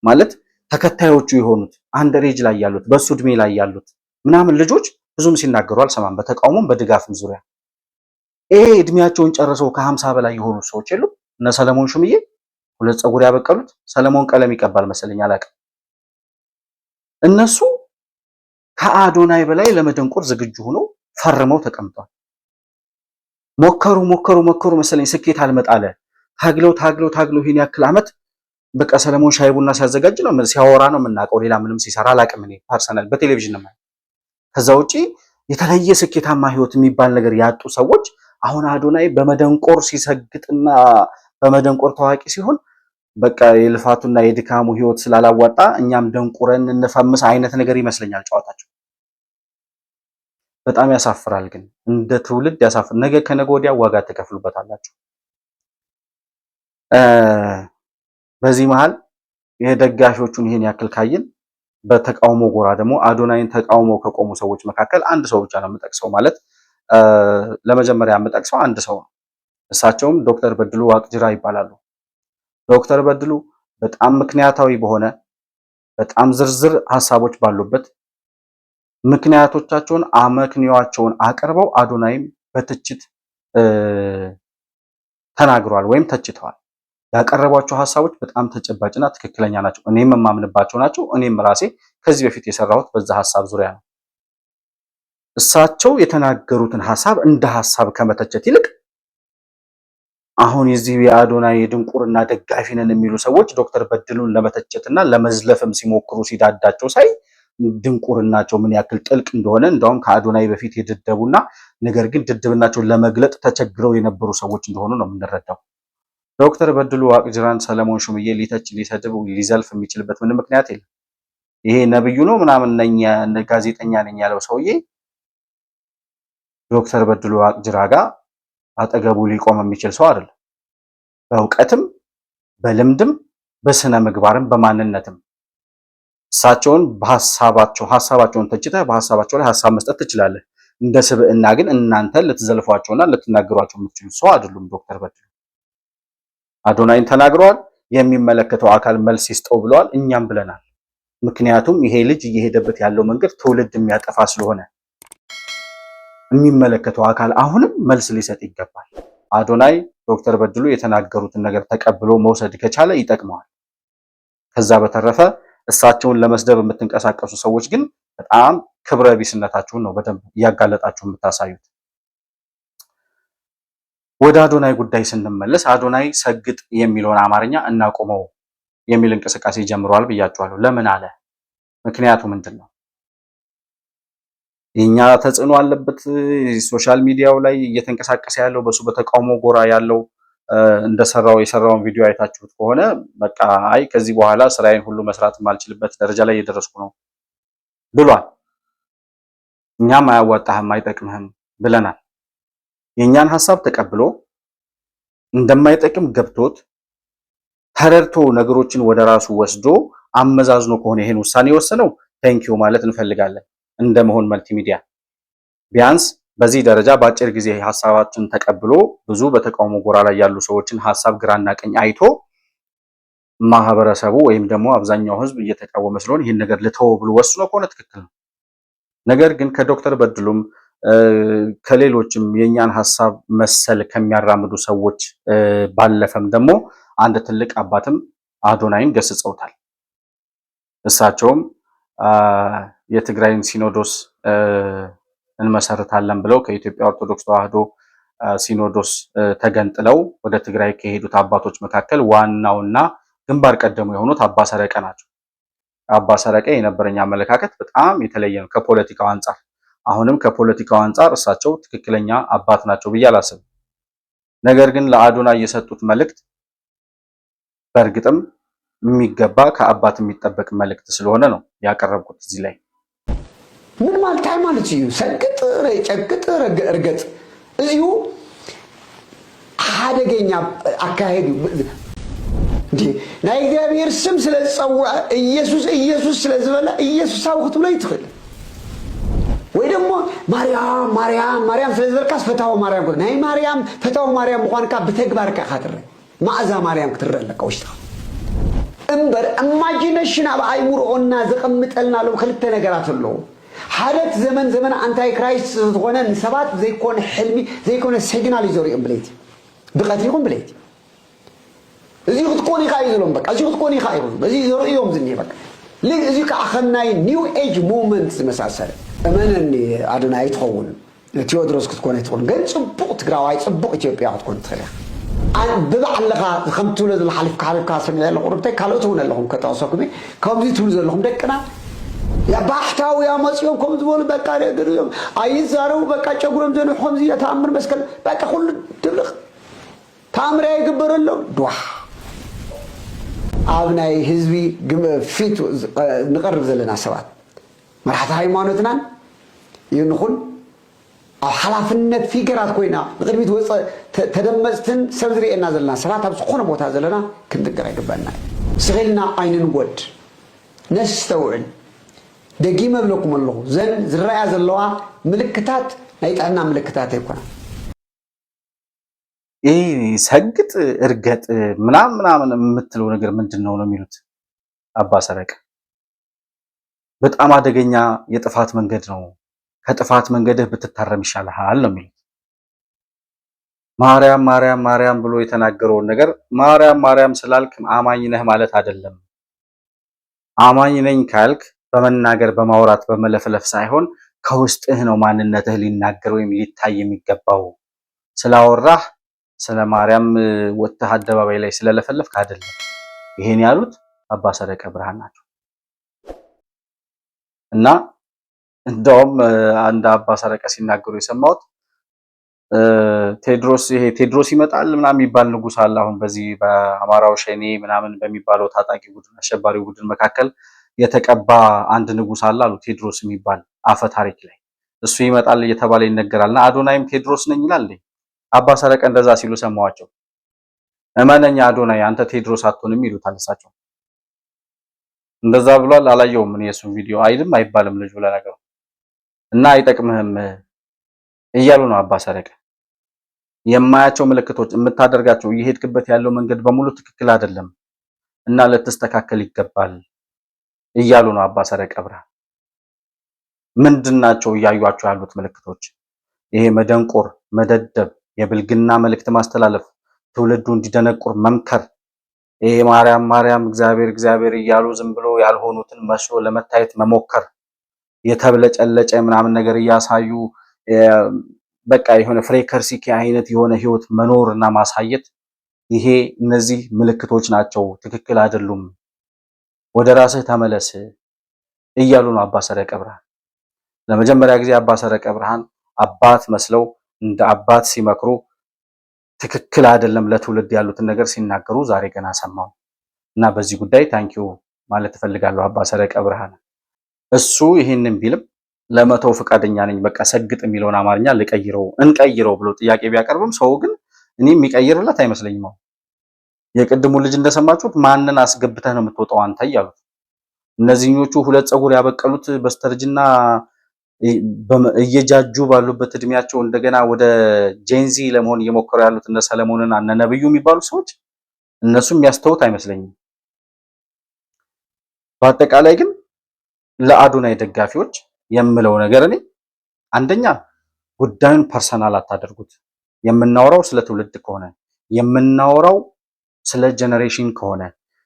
ማለት ተከታዮቹ የሆኑት አንደሬጅ ላይ ያሉት በሱ እድሜ ላይ ያሉት ምናምን ልጆች ብዙም ሲናገሩ አልሰማም። በተቃውሞም በድጋፍም ዙሪያ ይሄ እድሜያቸውን ጨርሰው ከ50 በላይ የሆኑ ሰዎች የሉም። እነ ሰለሞን ሹምዬ ሁለት ፀጉር ያበቀሉት ሰለሞን ቀለም ይቀባል መሰለኝ አላውቅም። እነሱ ከአዶናይ በላይ ለመደንቆር ዝግጁ ሆነው ፈርመው ተቀምጠዋል። ሞከሩ መሰለኝ ስኬት አልመጣለ ታግለው ይሄን ያክል ዓመት በቃ ሰለሞን ሻይ ቡና ሲያዘጋጅ ነው ሲያወራ ነው የምናውቀው። ሌላ ምንም ሲሰራ አላውቅም እኔ ፐርሰናል በቴሌቪዥን ነው። ከዛ ውጪ የተለየ ስኬታማ ህይወት የሚባል ነገር ያጡ ሰዎች አሁን አዶናይ በመደንቆር ሲሰግጥና በመደንቆር ታዋቂ ሲሆን በቃ የልፋቱና የድካሙ ህይወት ስላላዋጣ እኛም ደንቁረን እንፈምስ አይነት ነገር ይመስለኛል ጨዋታቸው። በጣም ያሳፍራል። ግን እንደ ትውልድ ያሳፍር። ነገ ከነገ ወዲያ ዋጋ ተከፍሉበታላችሁ። በዚህ መሃል የደጋፊዎቹን ይሄን ያክል ካየን በተቃውሞ ጎራ ደግሞ አዶናይን ተቃውሞ ከቆሙ ሰዎች መካከል አንድ ሰው ብቻ ነው የምጠቅሰው። ማለት ለመጀመሪያ የምጠቅሰው አንድ ሰው ነው። እሳቸውም ዶክተር በድሉ ዋቅጅራ ይባላሉ። ዶክተር በድሉ በጣም ምክንያታዊ በሆነ በጣም ዝርዝር ሐሳቦች ባሉበት ምክንያቶቻቸውን አመክንዮአቸውን አቅርበው አዶናይም በትችት ተናግሯል ወይም ተችተዋል። ያቀረቧቸው ሐሳቦች በጣም ተጨባጭና ትክክለኛ ናቸው። እኔም የማምንባቸው ናቸው። እኔም ራሴ ከዚህ በፊት የሰራሁት በዛ ሐሳብ ዙሪያ ነው። እሳቸው የተናገሩትን ሐሳብ እንደ ሐሳብ ከመተቸት ይልቅ አሁን የዚህ የአዶናይ ድንቁርና ደጋፊ ነን የሚሉ ሰዎች ዶክተር በድሉን ለመተቸትና ለመዝለፍም ሲሞክሩ ሲዳዳቸው ሳይ ድንቁርናቸው ምን ያክል ጥልቅ እንደሆነ እንደውም ከአዶናይ በፊት የደደቡና ነገር ግን ድድብናቸውን ለመግለጥ ተቸግረው የነበሩ ሰዎች እንደሆኑ ነው የምንረዳው። ዶክተር በድሉ ዋቅጅራን ሰለሞን ሹምዬ ሊተች ሊሰድብ ሊዘልፍ የሚችልበት ምንም ምክንያት የለም። ይሄ ነብዩ ነው ምናምን ነኝ ጋዜጠኛ ነኝ ያለው ሰውዬ ዶክተር በድሉ ዋቅጅራ ጋር አጠገቡ ሊቆም የሚችል ሰው አይደለም። በእውቀትም በልምድም በስነ ምግባርም በማንነትም እሳቸውን ሐሳባቸውን ተችተህ በሐሳባቸው ላይ ሐሳብ መስጠት ትችላለህ። እንደ ስብዕና ግን እናንተ ልትዘልፏቸውና ልትናገሯቸው የምትችሉ ሰው አይደሉም። ዶክተር በድሉ አዶናይን ተናግረዋል። የሚመለከተው አካል መልስ ይስጠው ብለዋል። እኛም ብለናል። ምክንያቱም ይሄ ልጅ እየሄደበት ያለው መንገድ ትውልድ የሚያጠፋ ስለሆነ የሚመለከተው አካል አሁንም መልስ ሊሰጥ ይገባል። አዶናይ ዶክተር በድሉ የተናገሩትን ነገር ተቀብሎ መውሰድ ከቻለ ይጠቅመዋል። ከዛ በተረፈ እሳቸውን ለመስደብ የምትንቀሳቀሱ ሰዎች ግን በጣም ክብረ ቢስነታችሁን ነው በደንብ እያጋለጣችሁ የምታሳዩት። ወደ አዶናይ ጉዳይ ስንመለስ አዶናይ ሰግጥ የሚለውን አማርኛ እናቆመው የሚል እንቅስቃሴ ጀምሯል ብያችኋለሁ። ለምን አለ? ምክንያቱ ምንድን ነው? የኛ ተጽዕኖ አለበት። ሶሻል ሚዲያው ላይ እየተንቀሳቀሰ ያለው በሱ በተቃውሞ ጎራ ያለው የሰራውን ቪዲዮ አይታችሁት ከሆነ በቃ አይ ከዚህ በኋላ ስራዬን ሁሉ መስራት የማልችልበት ደረጃ ላይ እየደረስኩ ነው ብሏል። እኛም አያዋጣህም አይጠቅምህም ብለናል። የኛን ሐሳብ ተቀብሎ እንደማይጠቅም ገብቶት ተረድቶ ነገሮችን ወደ ራሱ ወስዶ አመዛዝኖ ከሆነ ይሄን ውሳኔ የወሰነው ቴንኪው ማለት እንፈልጋለን። እንደመሆን መልቲሚዲያ ቢያንስ በዚህ ደረጃ በአጭር ጊዜ ሐሳባችን ተቀብሎ ብዙ በተቃውሞ ጎራ ላይ ያሉ ሰዎችን ሐሳብ ግራና ቀኝ አይቶ ማህበረሰቡ ወይም ደግሞ አብዛኛው ህዝብ እየተቃወመ ስለሆነ ይህን ነገር ልተወው ብሎ ወስኖ ከሆነ ትክክል ነው። ነገር ግን ከዶክተር በድሉም ከሌሎችም የኛን ሐሳብ መሰል ከሚያራምዱ ሰዎች ባለፈም ደግሞ አንድ ትልቅ አባትም አዶናይን ገስጸውታል። እሳቸውም የትግራይን ሲኖዶስ እንመሰርታለን ብለው ከኢትዮጵያ ኦርቶዶክስ ተዋሕዶ ሲኖዶስ ተገንጥለው ወደ ትግራይ ከሄዱት አባቶች መካከል ዋናውና ግንባር ቀደሙ የሆኑት አባ ሰረቀ ናቸው። አባ ሰረቀ የነበረኝ አመለካከት በጣም የተለየ ነው ከፖለቲካው አንጻር። አሁንም ከፖለቲካው አንጻር እሳቸው ትክክለኛ አባት ናቸው ብዬ አላስብም። ነገር ግን ለአዶናይ የሰጡት መልእክት በእርግጥም የሚገባ ከአባት የሚጠበቅ መልእክት ስለሆነ ነው ያቀረብኩት እዚህ ላይ። ምን ማለት ሃይማኖት እዩ ሰግጥ ጨቅጥ እርገጥ እዚሁ ሓደገኛ አካሄዱ እንዴ ናይ እግዚአብሔር ስም ስለጸውዐ ኢየሱስ ኢየሱስ ስለዝበላ ኢየሱስ ሳውክት ብሎ ይትኽል ወይ ደግሞ ማርያም ስለዘርካስ ፈታው ማርያም ኮ ናይ ማርያም ፈታው ማርያም ምዃንካ ብተግባርካ ካትረ ማዕዛ ማርያም ክትረለቀ ውሽጣ እምበር ኢማጂኔሽን ኣብ ኣይሙርኦና ዘቀምጠልና ለው ክልተ ነገራት ኣለዎ ሓደት ዘመን አንታይ ክራይስት ዝኾነ ንሰባት ዘይኮነ ሕልሚ ዘይኮነ ሲግናል ይዘሪኦም ብለይቲ ብቀትሪኩም ብለይቲ እዚ ክትኮን ይኻ ይዘሎም በቃ እዚ ክትኮን ይኻ ይኹን እዚ ዘሪኦም ዝኒ በቃ እዚ ከዓ ከምናይ ኒው ኤጅ ሙቭመንት ዝመሳሰለ እመነኒ ኣዶናይ ትኸውን ቴዎድሮስ ክትኮን ይትኾን ግን ጽቡቕ ትግራዋይ ጽቡቕ ኢትዮጵያ ክትኮን ትኽእል ብባዕልኻ ከም ትብሎ ዘሎ ሓሊፍካ ሰሚዐ ኣለኹ ርብተይ ካልኦት እውን ኣለኹም ከጠቕሰኩም ከምዚ ትብሉ ዘለኹም ደቅና ባሕታዊ መፅኦም ከም ዝበሉ በቃ ነገርዮም ኣይዛረቡ በቃ ጨጉሮም ዘንሑ ከምዚ ተኣምር መስቀል በቃ ኩሉ ድብልቕ ተኣምር ይግበረሎም ድዋ ኣብ ናይ ህዝቢ ፊት ንቐርብ ዘለና ሰባት መራሕቲ ሃይማኖትናን ይንኹን ኣብ ሓላፍነት ፊገራት ኮይና ንቅድሚት ወፀ ተደመፅትን ሰብ ዝርኤና ዘለና ሰባት ኣብ ዝኾነ ቦታ ዘለና ክንጥንቀቕ ይግባአና ስኺልና ኣይንንጎድ ነስተውዕል ደጊመ ብለኩም ኣለኹ ዘን ዝረኣያ ዘለዋ ምልክታት ናይ ጥዕና ምልክታት ኣይኮና ሰግጥ እርገጥ ምናምን የምትለው ነገር ምንድን ነው የሚሉት አባ ሰረቀ በጣም አደገኛ የጥፋት መንገድ ነው ከጥፋት መንገድህ ብትታረም ይሻልሃል ነው የሚሉት ማርያም ብሎ የተናገረውን ነገር ማርያም ስላልክ አማኝ ነህ ማለት አይደለም አማኝ ነኝ ካልክ በመናገር በማውራት በመለፍለፍ ሳይሆን ከውስጥህ ነው ማንነትህ ሊናገር ወይም ሊታይ የሚገባው ስላወራህ ስለ ማርያም ወጥተህ አደባባይ ላይ ስለለፈለፍክ አይደለም ይሄን ያሉት አባ ሰረቀ ብርሃን ናቸው እና እንደውም አንድ አባ ሰረቀ ሲናገሩ የሰማሁት ቴድሮስ ይመጣል ምናምን የሚባል ንጉስ አለ አሁን በዚህ በአማራው ሸኔ ምናምን በሚባለው ታጣቂ ቡድን አሸባሪው ቡድን መካከል የተቀባ አንድ ንጉስ አለ አሉ ቴድሮስ የሚባል አፈ ታሪክ ላይ እሱ ይመጣል እየተባለ ይነገራልና አዶናይም ቴድሮስ ነኝ ይላል አባ ሰረቀ እንደዛ ሲሉ ሰማዋቸው እመነኛ አዶናይ አንተ ቴድሮስ አትሆንም ይሉታል እሳቸው እንደዛ ብሏል አላየውም እኔ የሱን ቪዲዮ አይልም አይባልም ልጅ ብለ ነገር እና አይጠቅምህም እያሉ ነው አባ ሰረቀ የማያቸው ምልክቶች የምታደርጋቸው እየሄድክበት ያለው መንገድ በሙሉ ትክክል አይደለም እና ለተስተካከል ይገባል እያሉ ነው አባ ሰረቀ ብርሃን ምንድናቸው እያዩአቸው ያሉት ምልክቶች ይሄ መደንቆር መደደብ የብልግና መልእክት ማስተላለፍ ትውልዱ እንዲደነቁር መምከር ይሄ ማርያም እግዚአብሔር እያሉ ዝም ብሎ ያልሆኑትን መስሎ ለመታየት መሞከር የተብለጨለጨ ምናምን ነገር እያሳዩ በቃ የሆነ ፍሬከርሲኪ አይነት የሆነ ህይወት መኖርና ማሳየት ይሄ እነዚህ ምልክቶች ናቸው ትክክል አይደሉም ወደ ራስህ ተመለስ እያሉ ነው አባ ሰረቀ ብርሃን ለመጀመሪያ ጊዜ አባ ሰረቀ ብርሃን አባት መስለው እንደ አባት ሲመክሩ ትክክል አይደለም ለትውልድ ያሉትን ነገር ሲናገሩ ዛሬ ገና ሰማው እና በዚህ ጉዳይ ታንኪዩ ማለት ፈልጋለሁ አባ ሰረቀ ብርሃን እሱ ይሄንን ቢልም ለመተው ፈቃደኛ ነኝ በቃ ሰግጥ የሚለውን አማርኛ እንቀይረው ብሎ ጥያቄ ቢያቀርብም ሰው ግን እኔ የሚቀይርለት አይመስለኝም የቅድሙ ልጅ እንደሰማችሁት ማንን አስገብተህ ነው የምትወጣው አንተ ያሉት እነዚህኞቹ ሁለት ጸጉር ያበቀሉት በስተርጅና እየጃጁ ባሉበት እድሜያቸው እንደገና ወደ ጄንዚ ለመሆን እየሞከሩ ያሉት እነ ሰለሞንና እነ ነብዩ የሚባሉ ሰዎች እነሱም የሚያስተውት አይመስለኝም በአጠቃላይ ግን ለአዶናይ ደጋፊዎች የምለው ነገር እኔ አንደኛ ጉዳዩን ፐርሰናል አታደርጉት የምናወራው ስለ ትውልድ ከሆነ የምናወራው ስለ ጀነሬሽን ከሆነ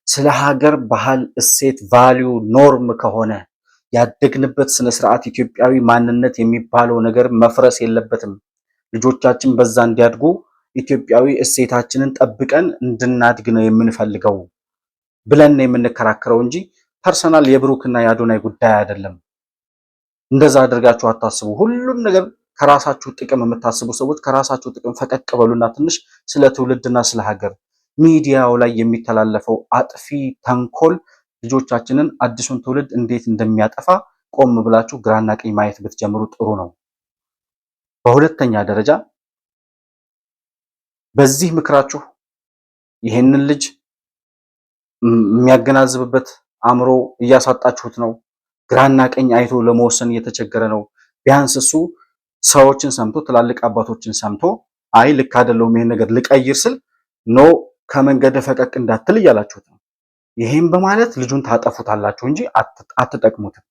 ስለ ሀገር ባህል እሴት ቫልዩ ኖርም ከሆነ ያደግንበት ስነ ስርዓት ኢትዮጵያዊ ማንነት የሚባለው ነገር መፍረስ የለበትም ልጆቻችን በዛ እንዲያድጉ ኢትዮጵያዊ እሴታችንን ጠብቀን እንድናድግ ነው የምንፈልገው ብለን የምንከራከረው እንጂ ፐርሰናል የብሩክና የአዶናይ ጉዳይ አይደለም እንደዛ አድርጋችሁ አታስቡ ሁሉም ነገር ከራሳችሁ ጥቅም የምታስቡ ሰዎች ከራሳችሁ ጥቅም ፈቀቅ በሉና ትንሽ ስለ ትውልድና ስለ ሀገር ሚዲያው ላይ የሚተላለፈው አጥፊ ተንኮል ልጆቻችንን አዲሱን ትውልድ እንዴት እንደሚያጠፋ ቆም ብላችሁ ግራና ቀኝ ማየት ብትጀምሩ ጥሩ ነው። በሁለተኛ ደረጃ በዚህ ምክራችሁ ይሄንን ልጅ የሚያገናዝብበት አእምሮ እያሳጣችሁት ነው። ግራና ቀኝ አይቶ ለመወሰን እየተቸገረ ነው። ቢያንስ እሱ ሰዎችን ሰምቶ ትላልቅ አባቶችን ሰምቶ አይ ልክ አይደለሁም ይሄን ነገር ልቀይር ስል ኖ ከመንገድ ፈቀቅ እንዳትል እያላችሁት ነው። ይሄን በማለት ልጁን ታጠፉታላችሁ እንጂ አትጠቅሙትም።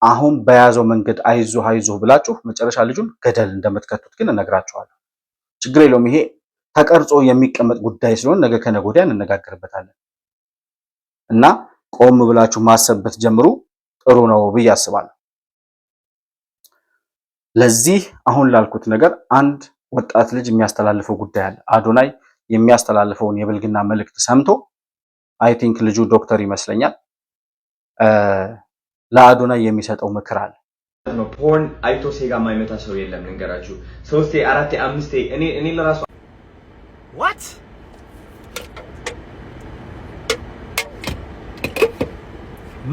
አሁን በያዘው መንገድ አይዞህ ብላችሁ መጨረሻ ልጁን ገደል እንደምትከቱት ግን እነግራችኋለሁ። ችግር የለውም። ይሄ ተቀርጾ የሚቀመጥ ጉዳይ ስለሆነ ነገ ከነገ ወዲያ እንነጋገርበታለን እና ቆም ብላችሁ ማሰብ ብትጀምሩ ጥሩ ነው ብዬ አስባለሁ። ለዚህ አሁን ላልኩት ነገር አንድ ወጣት ልጅ የሚያስተላልፈው ጉዳይ አለ። አዶናይ የሚያስተላልፈውን የብልግና መልእክት ሰምቶ አይ ቲንክ ልጁ ዶክተር ይመስለኛል ለአዶናይ የሚሰጠው ምክር አለ። ፖርን አይቶ ሴጋ ማይመታ ሰው የለም። ልንገራችሁ 3 4 5 እኔ ለራሱ what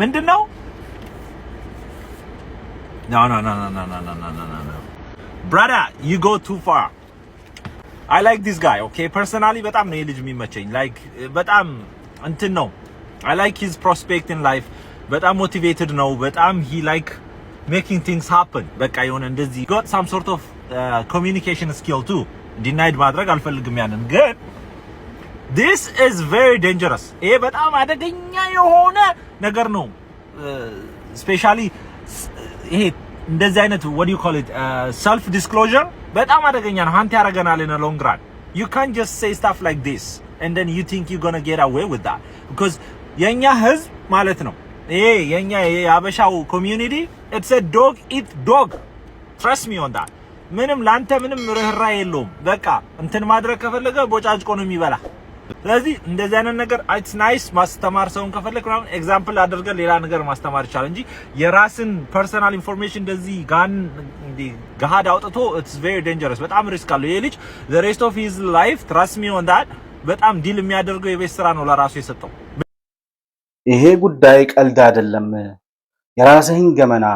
ምንድነው? no brother you go too far. I like this guy, okay? Personally በጣም ነው የልጅ የሚመቸኝ። like በጣም እንትን ነው። I like his prospect in life. በጣም motivated ነው። በጣም he like making things happen. በቃ የሆነ እንደዚህ got some sort of communication skill too. denied ማድረግ አልፈልግም ያንን ግን this is very dangerous. ይሄ በጣም አደገኛ የሆነ ነገር ነው። especially ይሄ እንደዚህ አይነት what do you call it self disclosure በጣም አደገኛ ነው። አንተ ያረጋናል in a long run. You can't just say stuff like this and then you think you're going to get away with that because የኛ ህዝብ ማለት ነው ይሄ የኛ የአበሻው ኮሚዩኒቲ it's a dog eat dog. trust me on that. ምንም ላንተ ምንም ርህራ የለውም። በቃ እንትን ማድረግ ከፈለገ ቦጫጭቆ ነው የሚበላ። ስለዚህ እንደዚህ አይነት ነገር it's nice ማስተማር ሰውን ከፈለክ ነው ኤግዛምፕል አድርገን ሌላ ነገር ማስተማር ይቻላል እንጂ የራስን ፐርሰናል ኢንፎርሜሽን እንደዚህ ጋሃድ አውጥቶ it's very dangerous. በጣም ሪስክ አለው ይሄ ልጅ the rest of his life trust me on that በጣም ዲል የሚያደርገው የቤት ስራ ነው ለራሱ የሰጠው። ይሄ ጉዳይ ቀልድ አይደለም። የራስህን ገመና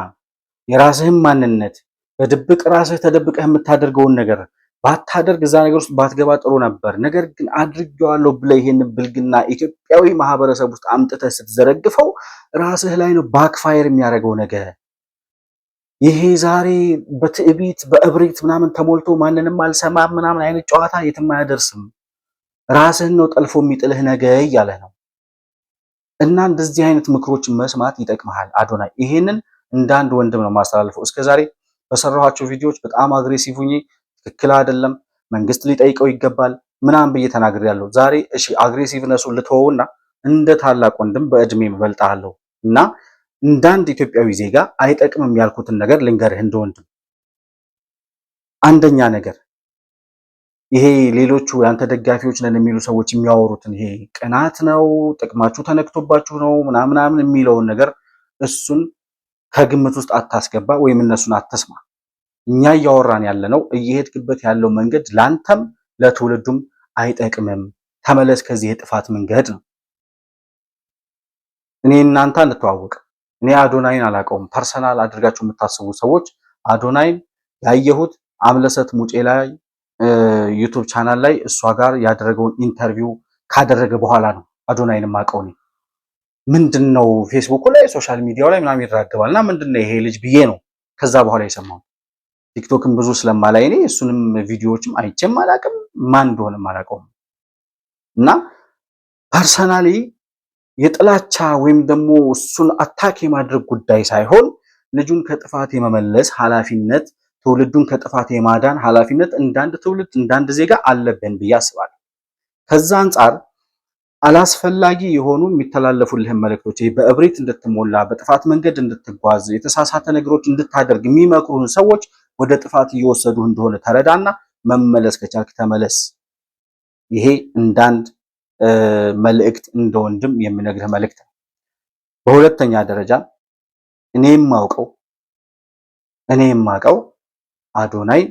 የራስህን ማንነት በድብቅ ራስህ ተደብቀህ የምታደርገውን ነገር ባታደርግ እዛ ነገር ውስጥ ባትገባ ጥሩ ነበር። ነገር ግን አድርጌዋለሁ ብለህ ይሄን ብልግና ኢትዮጵያዊ ማህበረሰብ ውስጥ አምጥተህ ስትዘረግፈው ራስህ ላይ ነው ባክፋየር የሚያደርገው ነገር። ይሄ ዛሬ በትዕቢት በእብሪት ምናምን ተሞልቶ ማንንም አልሰማም ምናምን አይነት ጨዋታ የትም አያደርስም። ራስህን ነው ጠልፎ የሚጥልህ ነገ እያለ ነው። እና እንደዚህ አይነት ምክሮችን መስማት ይጠቅምሃል አዶናይ። ይሄንን እንደ አንድ ወንድም ነው ማስተላልፈው። እስከዛሬ በሰራኋቸው ቪዲዮዎች በጣም አግሬሲቭ ሁኜ ትክክል አይደለም መንግስት ሊጠይቀው ይገባል ምናምን ብዬ ተናግሬያለሁ። ዛሬ እሺ አግሬሲቭነሱን ልተወውና እንደ ታላቅ ወንድም በእድሜ እበልጣለሁ እና እንደ አንድ ኢትዮጵያዊ ዜጋ አይጠቅምም ያልኩትን ነገር ልንገርህ እንደ ወንድም። አንደኛ ነገር ይሄ ሌሎቹ ያንተ ደጋፊዎች ነን የሚሉ ሰዎች የሚያወሩትን ይሄ ቅናት ነው፣ ጥቅማችሁ ተነክቶባችሁ ነው ምናምን የሚለውን ነገር እሱን ከግምት ውስጥ አታስገባ ወይም እነሱን አትስማ። እኛ እያወራን ያለነው እየሄድክበት ያለው መንገድ ላንተም ለትውልዱም አይጠቅምም። ተመለስ ከዚህ የጥፋት መንገድ ነው። እኔ እናንተ እንተዋወቅ። እኔ አዶናይን አላውቀውም። ፐርሰናል አድርጋችሁ የምታስቡ ሰዎች አዶናይን ያየሁት አምለሰት ሙጬ ላይ ዩቲዩብ ቻናል ላይ እሷ ጋር ያደረገውን ኢንተርቪው ካደረገ በኋላ ነው አዶናይን ማቀው ነው። ምንድነው ፌስቡክ ላይ ሶሻል ሚዲያው ላይ ምናምን ይራገባልና ምንድነው ይሄ ልጅ ብዬ ነው ከዛ በኋላ የሰማው። ቲክቶክም ብዙ ስለማላይ እኔ እሱንም ቪዲዮዎችም አይቼም አላቅም ማን እንደሆነም አላቀውም። እና ፐርሰናሊ የጥላቻ ወይም ደግሞ እሱን አታክ የማድረግ ጉዳይ ሳይሆን ልጁን ከጥፋት የመመለስ ኃላፊነት ትውልዱን ከጥፋት የማዳን ኃላፊነት እንዳንድ ትውልድ እንዳንድ ዜጋ አለብን ብዬ አስባለሁ። ከዛ አንፃር አላስፈላጊ የሆኑ የሚተላለፉልህን መልእክቶች በእብሪት እንድትሞላ በጥፋት መንገድ እንድትጓዝ የተሳሳተ ነገሮች እንድታደርግ የሚመክሩህን ሰዎች ወደ ጥፋት እየወሰዱ እንደሆነ ተረዳና መመለስ ከቻልክ ተመለስ። ይሄ እንዳንድ መልእክት እንደ ወንድም የምነግርህ መልእክት ነው። በሁለተኛ ደረጃ እኔ የማውቀው አዶናይ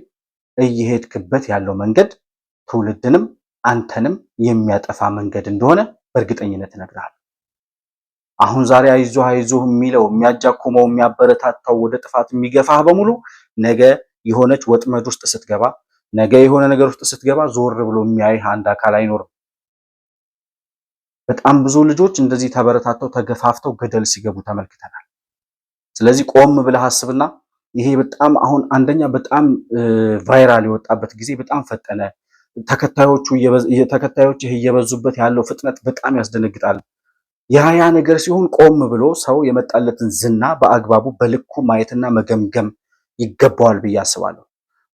እየሄድክበት ያለው መንገድ ትውልድንም አንተንም የሚያጠፋ መንገድ እንደሆነ በእርግጠኝነት እነግርሃለሁ። አሁን ዛሬ አይዞህ የሚለው የሚያጃኩመው የሚያበረታታው ወደ ጥፋት የሚገፋህ በሙሉ ነገ የሆነች ወጥመድ ውስጥ ስትገባ ነገ የሆነ ነገር ውስጥ ስትገባ ዞር ብሎ የሚያይህ አንድ አካል አይኖርም። በጣም ብዙ ልጆች እንደዚህ ተበረታተው ተገፋፍተው ገደል ሲገቡ ተመልክተናል። ስለዚህ ቆም ብለህ አስብና ይሄ በጣም አሁን አንደኛ በጣም ቫይራል የወጣበት ጊዜ በጣም ፈጠነ። ተከታዮች እየበዙበት ያለው ፍጥነት በጣም ያስደነግጣል። ያ ነገር ሲሆን ቆም ብሎ ሰው የመጣለትን ዝና በአግባቡ በልኩ ማየትና መገምገም ይገባዋል ብዬ አስባለሁ።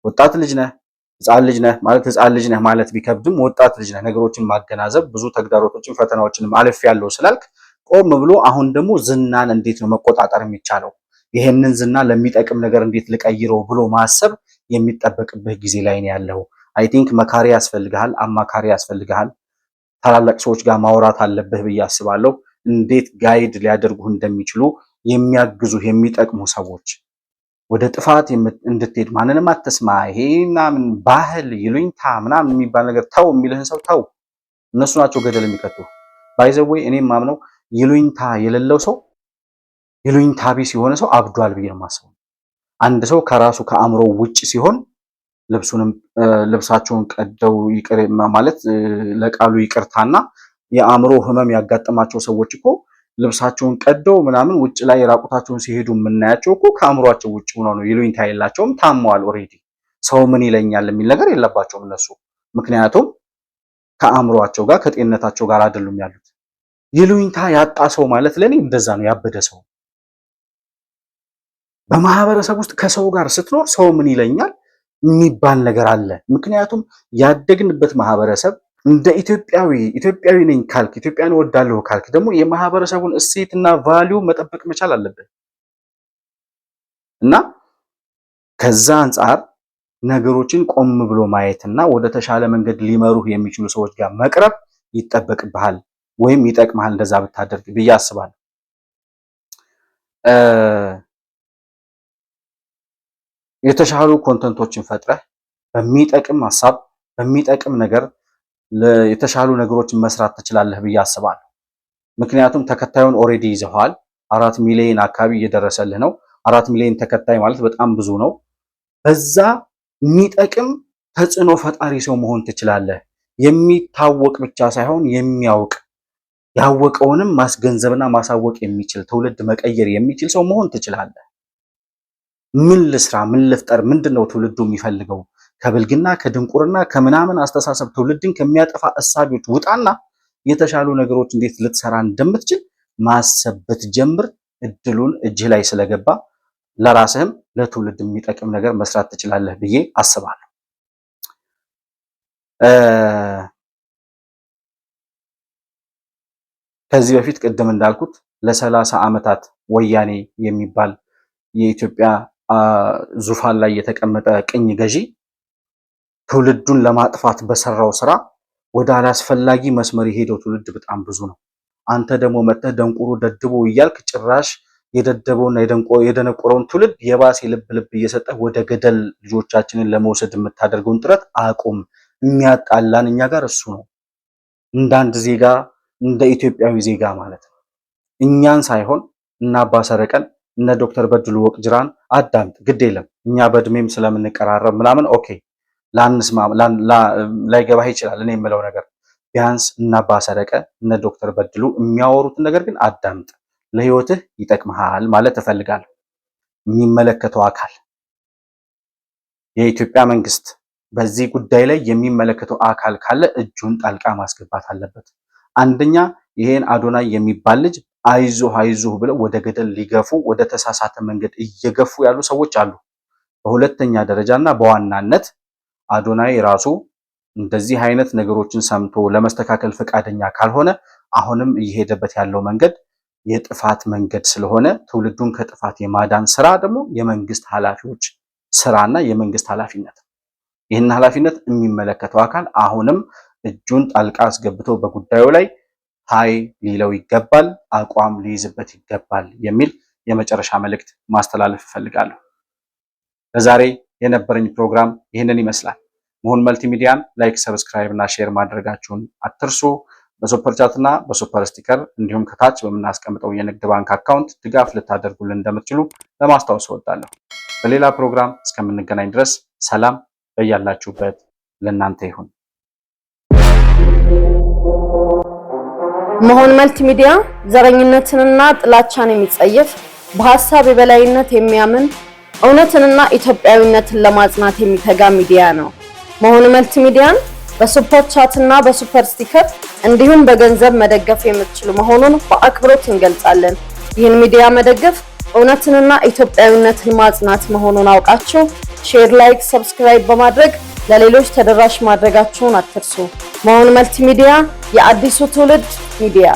ወጣት ልጅ ነህ፣ ህፃን ልጅ ነህ ማለት ቢከብድም ወጣት ልጅ ነህ። ነገሮችን ማገናዘብ ብዙ ተግዳሮቶችን ፈተናዎችን ማለፍ ያለው ስላልክ ቆም ብሎ አሁን ደግሞ ዝናን እንዴት ነው መቆጣጠር የሚቻለው? ይሄንን ዝና ለሚጠቅም ነገር እንዴት ልቀይረው ብሎ ማሰብ የሚጠበቅብህ ጊዜ ላይ ነው ያለው። አይ ቲንክ መካሪ ያስፈልግሃል፣ አማካሪ ያስፈልግሃል። ታላላቅ ሰዎች ጋር ማውራት አለብህ ብዬ አስባለሁ። እንዴት ጋይድ ሊያደርጉህ እንደሚችሉ የሚያግዙህ የሚጠቅሙ ሰዎች ወደ ጥፋት እንድትሄድ ማንንም አትስማ፣ ይሄ ምናምን ባህል ይሉኝታ ምናምን የሚባል ነገር ተው የሚልህን ሰው ተው። እነሱ ናቸው ገደል የሚከቱ። ባይዘዌ እኔም ማምነው ይሉኝታ የሌለው ሰው ይሉኝታ ቢስ የሆነ ሰው አብዷል ብዬ ነው የማስበው። አንድ ሰው ከራሱ ከአእምሮ ውጭ ሲሆን ልብሳቸውን ቀደው ይቅር ማለት ለቃሉ ይቅርታና የአእምሮ ህመም ያጋጠማቸው ሰዎች እኮ ልብሳቸውን ቀደው ምናምን ውጭ ላይ ራቁታቸውን ሲሄዱ የምናያቸው እኮ ከአእምሯቸው ውጭ ሆነው ነው። ይሉኝታ የላቸውም፣ ታመዋል። ኦሬዲ ሰው ምን ይለኛል የሚል ነገር የለባቸውም እነሱ። ምክንያቱም ከአእምሯቸው ጋር ከጤንነታቸው ጋር አይደሉም ያሉት። ይሉኝታ ያጣ ሰው ማለት ለኔ እንደዛ ነው፣ ያበደ ሰው። በማህበረሰብ ውስጥ ከሰው ጋር ስትኖር ሰው ምን ይለኛል የሚባል ነገር አለ። ምክንያቱም ያደግንበት ማህበረሰብ እንደ ኢትዮጵያዊ ነኝ ካልክ ኢትዮጵያን እወዳለሁ ካልክ ደግሞ የማህበረሰቡን እሴትና ቫልዩ መጠበቅ መቻል አለብን እና ከዛ አንጻር ነገሮችን ቆም ብሎ ማየትና ወደ ተሻለ መንገድ ሊመሩህ የሚችሉ ሰዎች ጋር መቅረብ ይጠበቅብሃል ወይም ይጠቅምሃል እንደዛ ብታደርግ ብዬ አስባለሁ። የተሻሉ ኮንተንቶችን ፈጥረህ በሚጠቅም ሐሳብ በሚጠቅም ነገር የተሻሉ ነገሮችን መስራት ትችላለህ ብዬ አስባለሁ። ምክንያቱም ተከታዩን ኦሬዲ ይዘዋል። 4 ሚሊዮን አካባቢ እየደረሰልህ ነው። 4 ሚሊዮን ተከታይ ማለት በጣም ብዙ ነው። በዛ የሚጠቅም ተጽዕኖ ፈጣሪ ሰው መሆን ትችላለህ። የሚታወቅ ብቻ ሳይሆን የሚያውቅ ያወቀውንም ማስገንዘብና ማሳወቅ የሚችል ትውልድ መቀየር የሚችል ሰው መሆን ትችላለህ። ምን ልስራ፣ ምን ልፍጠር፣ ምንድነው ትውልዱ የሚፈልገው? ከብልግና ከድንቁርና ከምናምን አስተሳሰብ ትውልድን ከሚያጠፋ እሳቢዎች ውጣና የተሻሉ ነገሮች እንዴት ልትሰራ እንደምትችል ማሰብ ብትጀምር እድሉን እጅህ ላይ ስለገባ ለራስህም ለትውልድ የሚጠቅም ነገር መስራት ትችላለህ ብዬ አስባለሁ። ከዚህ በፊት ቅድም እንዳልኩት ለ30 ዓመታት ወያኔ የሚባል የኢትዮጵያ ዙፋን ላይ የተቀመጠ ቅኝ ገዢ ትውልዱን ለማጥፋት በሰራው ስራ ወደ አላስፈላጊ መስመር የሄደው ትውልድ በጣም ብዙ ነው። አንተ ደግሞ መጥተህ ደንቁሩ ደድቦ እያልክ ጭራሽ የደደበውና የደነቆረውን ትውልድ የባሴ ልብ እየሰጠህ ወደ ገደል ልጆቻችንን ለመውሰድ የምታደርገውን ጥረት አቁም። የሚያጣላን እኛ ጋር እሱ ነው። እንደ አንድ ዜጋ እንደ ኢትዮጵያዊ ዜጋ ማለት ነው። እኛን ሳይሆን እና አባ ሰረቀን እነ ዶክተር በድሉ ወቅጅራን አዳምጥ፣ ግድ የለም እኛ በእድሜም ስለምንቀራረብ ምናምን ኦኬ ላይገባህ ይችላል። እኔ የምለው ነገር ቢያንስ እነ አባ ሰረቀ እነ ዶክተር በድሉ የሚያወሩትን ነገር ግን አዳምጥ፣ ለህይወትህ ይጠቅምሃል ማለት እፈልጋለሁ። የሚመለከተው አካል የኢትዮጵያ መንግስት በዚህ ጉዳይ ላይ የሚመለከተው አካል ካለ እጁን ጣልቃ ማስገባት አለበት። አንደኛ ይሄን አዶናይ የሚባል ልጅ አይዞህ ብለው ወደ ገደል ሊገፉ ወደ ተሳሳተ መንገድ እየገፉ ያሉ ሰዎች አሉ። በሁለተኛ ደረጃና በዋናነት አዶናይ ራሱ እንደዚህ አይነት ነገሮችን ሰምቶ ለመስተካከል ፈቃደኛ ካልሆነ አሁንም እየሄደበት ያለው መንገድ የጥፋት መንገድ ስለሆነ ትውልዱን ከጥፋት የማዳን ስራ ደግሞ የመንግስት ኃላፊዎች ስራና የመንግስት ኃላፊነት። ይህን ኃላፊነት የሚመለከተው አካል አሁንም እጁን ጣልቃ አስገብቶ በጉዳዩ ላይ ሀይ ሊለው ይገባል፣ አቋም ሊይዝበት ይገባል የሚል የመጨረሻ መልእክት ማስተላለፍ እፈልጋለሁ። ለዛሬ የነበረኝ ፕሮግራም ይህንን ይመስላል። መሆን መልቲሚዲያን ላይክ፣ ሰብስክራይብ እና ሼር ማድረጋችሁን አትርሱ። በሱፐር ቻት እና በሱፐር ስቲከር እንዲሁም ከታች በምናስቀምጠው የንግድ ባንክ አካውንት ድጋፍ ልታደርጉልን እንደምትችሉ ለማስታወስ እወዳለሁ። በሌላ ፕሮግራም እስከምንገናኝ ድረስ ሰላም በያላችሁበት ለእናንተ ይሁን። መሆን መልቲሚዲያ ዘረኝነትንና ጥላቻን የሚጸየፍ በሐሳብ የበላይነት የሚያምን እውነትንና ኢትዮጵያዊነትን ለማጽናት የሚተጋ ሚዲያ ነው። መሆን መልቲሚዲያን በሱፐር ቻት እና በሱፐር ስቲከር እንዲሁም በገንዘብ መደገፍ የምትችሉ መሆኑን በአክብሮት እንገልጻለን። ይህን ሚዲያ መደገፍ እውነትንና ኢትዮጵያዊነትን ማጽናት መሆኑን አውቃችሁ ሼር፣ ላይክ፣ ሰብስክራይብ በማድረግ ለሌሎች ተደራሽ ማድረጋችሁን አትርሱ። መሆን መልቲሚዲያ የአዲሱ ትውልድ ሚዲያ